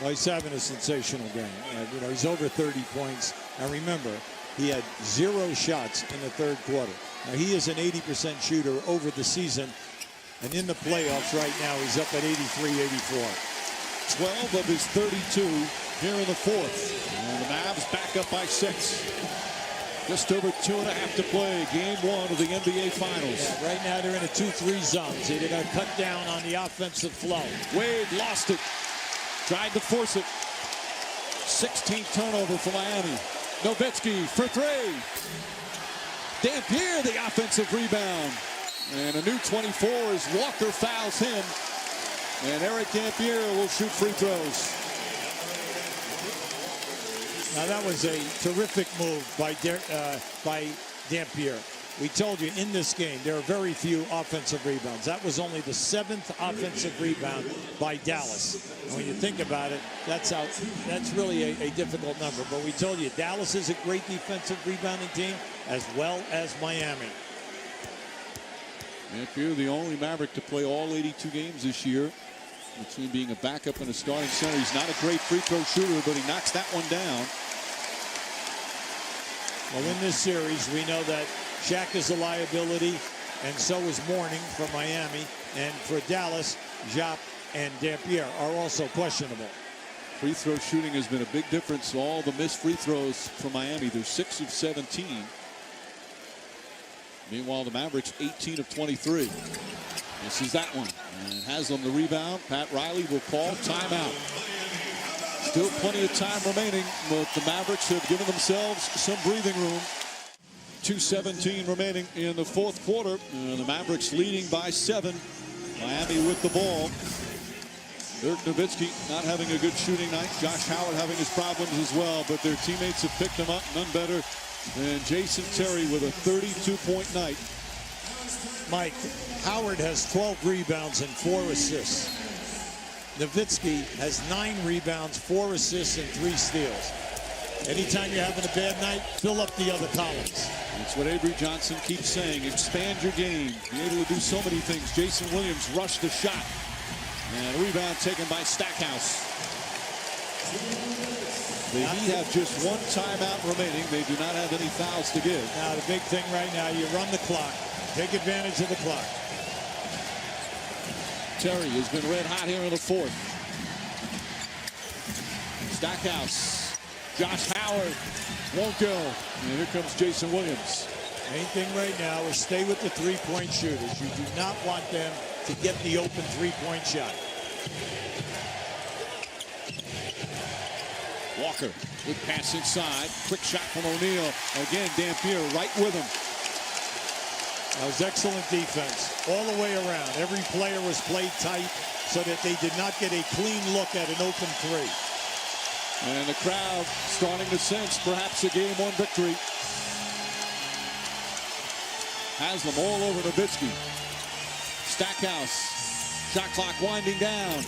Well, he's having a sensational game. You know, he's over 30 points. And remember, he had 0 shots in the third quarter. Now, he is an 80% shooter over the season. And in the playoffs right now, he's up at 83-84. 12 of his 32 here in the fourth. And the Mavs back up by 6. Just over 2.5 to play. Game 1 of the NBA Finals. Yeah, right now, they're in a 2-3 zone. So they're going to cut down on the offensive flow. Wade lost it. Tried to force it. 16th turnover for Miami. Nowitzki for 3. Dampier, the offensive rebound. And a new 24 as Walker fouls him. And Eric Dampier will shoot free throws. Now, that was a terrific move by Dampier. We told you in this game, there are very few offensive rebounds. That was only the 7th offensive rebound by Dallas. And when you think about it, that's really a difficult number. But we told you, Dallas is a great defensive rebounding team, as well as Miami. Dampier, the only Maverick to play all 82 games this year, between being a backup and a starting center. He's not a great free throw shooter, but he knocks that one down. Well, in this series, we know that Shaq is a liability, and so is Mourning for Miami. And for Dallas, Jacques and Dampier are also questionable. Free throw shooting has been a big difference. All the missed free throws for Miami. They're 6 of 17. Meanwhile, the Mavericks 18 of 23. This is that one. And Haslam the rebound. Pat Riley will call timeout. Still plenty of time remaining, but the Mavericks have given themselves some breathing room. 2:17 remaining in the fourth quarter. And the Mavericks leading by 7. Miami with the ball. Dirk Nowitzki not having a good shooting night. Josh Howard having his problems as well, but their teammates have picked him up. None better than Jason Terry with a 32-point night. Mike, Howard has 12 rebounds and 4 assists. Nowitzki has 9 rebounds, 4 assists, and 3 steals. Anytime you're having a bad night, fill up the other columns. That's what Avery Johnson keeps saying. Expand your game. Be able to do so many things. Jason Williams rushed the shot. And a rebound taken by Stackhouse. The Heat have just 1 timeout remaining. They do not have any fouls to give. Now, the big thing right now, you run the clock. Take advantage of the clock. Terry has been red hot here in the fourth. Stackhouse. Josh Howard won't go. And here comes Jason Williams. Main thing right now is stay with the three-point shooters. You do not want them to get the open three-point shot. Walker, good pass inside. Quick shot from O'Neal. Again, Dampier right with him. That was excellent defense all the way around. Every player was played tight so that they did not get a clean look at an open 3. And the crowd starting to sense perhaps a game 1 victory. Haslam all over Nowitzki. Stackhouse. Shot clock winding down.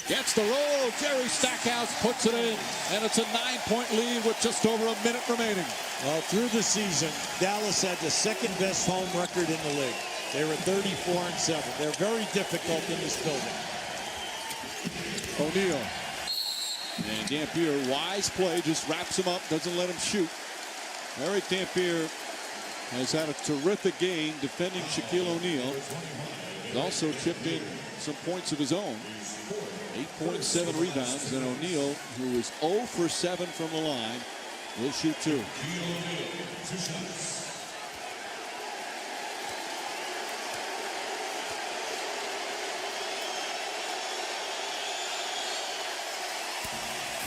Gets the roll. Jerry Stackhouse puts it in. And it's a 9-point lead with just over a minute remaining. Well, through the season, Dallas had the 2nd best home record in the league. They were 34-7. They're very difficult in this building. O'Neal. And Dampier, wise play, just wraps him up, doesn't let him shoot. Eric Dampier has had a terrific game defending Shaquille O'Neal. He's also chipped in some points of his own. 8.7 rebounds, and O'Neal, who is 0 for 7 from the line, will shoot 2.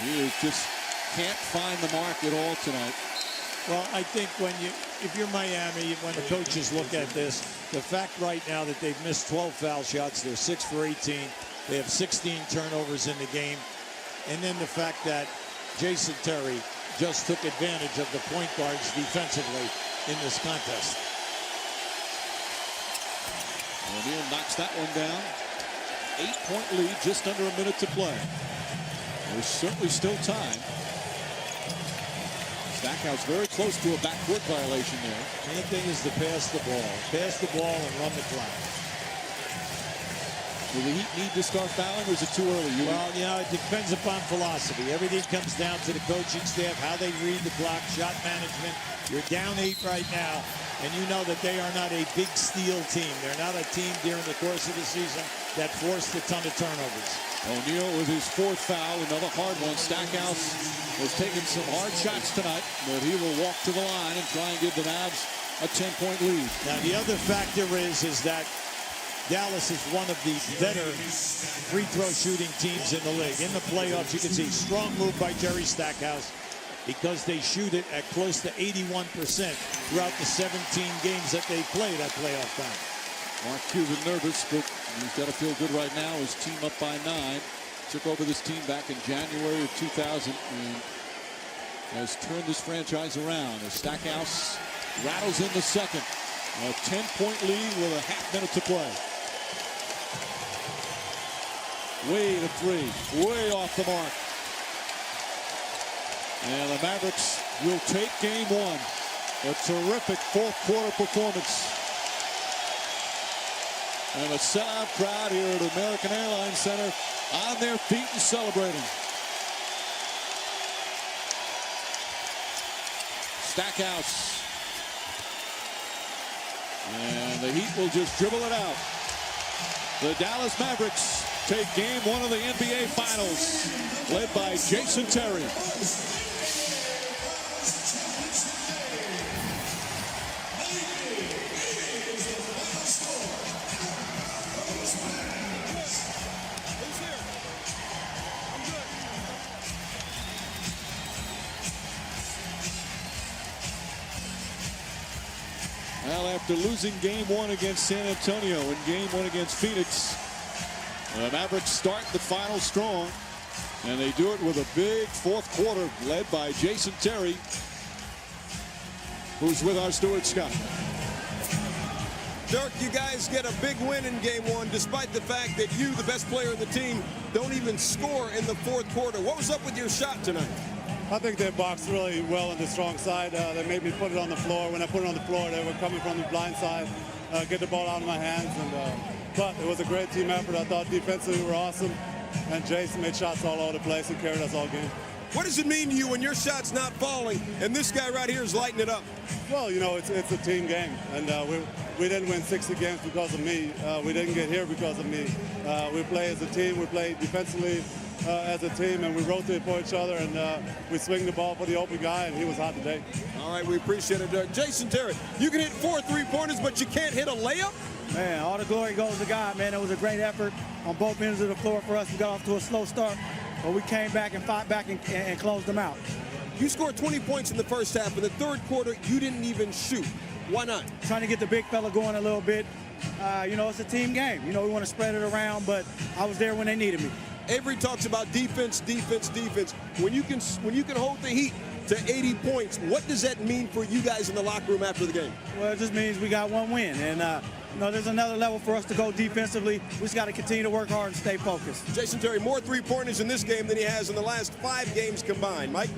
He just can't find the mark at all tonight. Well, I think if you're Miami, when the coaches look at this, the fact right now that they've missed 12 foul shots, they're 6 for 18. They have 16 turnovers in the game. and then the fact that Jason Terry just took advantage of the point guards defensively in this contest. O'Neal knocks that one down. 8-point lead, just under a minute to play. There's certainly still time. Stackhouse very close to a backcourt violation there. Main thing is to pass the ball. Pass the ball and run the clock. Do the Heat need to start fouling, or is it too early? Well, you know, it depends upon philosophy. Everything comes down to the coaching staff, how they read the clock, shot management. You're down 8 right now, and you know that they are not a big steal team. They're not a team during the course of the season that forced a ton of turnovers. O'Neal with his 4th foul, another hard one. Stackhouse has taken some hard shots tonight, but he will walk to the line and try and give the Mavs a 10-point lead. Now, the other factor is that Dallas is one of the better free throw shooting teams in the league. In the playoffs, you can see strong move by Jerry Stackhouse because they shoot it at close to 81% throughout the 17 games that they played at playoff time. Mark Cuban nervous, but he's got to feel good right now. His team up by 9. Took over this team back in January of 2000 and has turned this franchise around as Stackhouse rattles in the second. A 10-point lead with a half minute to play. Wade a 3, way off the mark. And the Mavericks will take game 1. A terrific 4th quarter performance. And a sellout crowd here at American Airlines Center on their feet and celebrating. Stackhouse. And the Heat will just dribble it out. The Dallas Mavericks take game 1 of the NBA Finals, led by Jason Terry. Well, after losing game 1 against San Antonio and game 1 against Phoenix, the Mavericks start the final strong, and they do it with a big 4th quarter led by Jason Terry, who's with our Stuart Scott. Dirk, you guys get a big win in game 1, despite the fact that you, the best player in the team, don't even score in the 4th quarter. What was up with your shot tonight? I think they boxed really well on the strong side. They made me put it on the floor. When I put it on the floor, they were coming from the blind side, get the ball out of my hands. But it was a great team effort. I thought defensively we were awesome. And Jason made shots all over the place and carried us all game. What does it mean to you when your shot's not falling and this guy right here is lighting it up? Well, you know, it's a team game. And we didn't win 60 games because of me. We didn't get here because of me. We play as a team. We play defensively as a team, and we rotate for each other, and we swing the ball for the open guy, and he was hot today. All right, we appreciate it, Dirk. Jason Terry, you can hit 4 3-pointers, but you can't hit a layup? Man, all the glory goes to God, man. It was a great effort on both ends of the floor for us. We got off to a slow start, but we came back and fought back and closed them out. You scored 20 points in the first half. In the 3rd quarter, you didn't even shoot. Why not? Trying to get the big fella going a little bit. You know, it's a team game. You know, we want to spread it around, but I was there when they needed me. Avery talks about defense, defense, defense. When you can hold the Heat to 80 points, what does that mean for you guys in the locker room after the game? Well, it just means we got 1 win, and you know, there's another level for us to go defensively. We just got to continue to work hard and stay focused. Jason Terry, more 3-pointers in this game than he has in the last 5 games combined. Mike?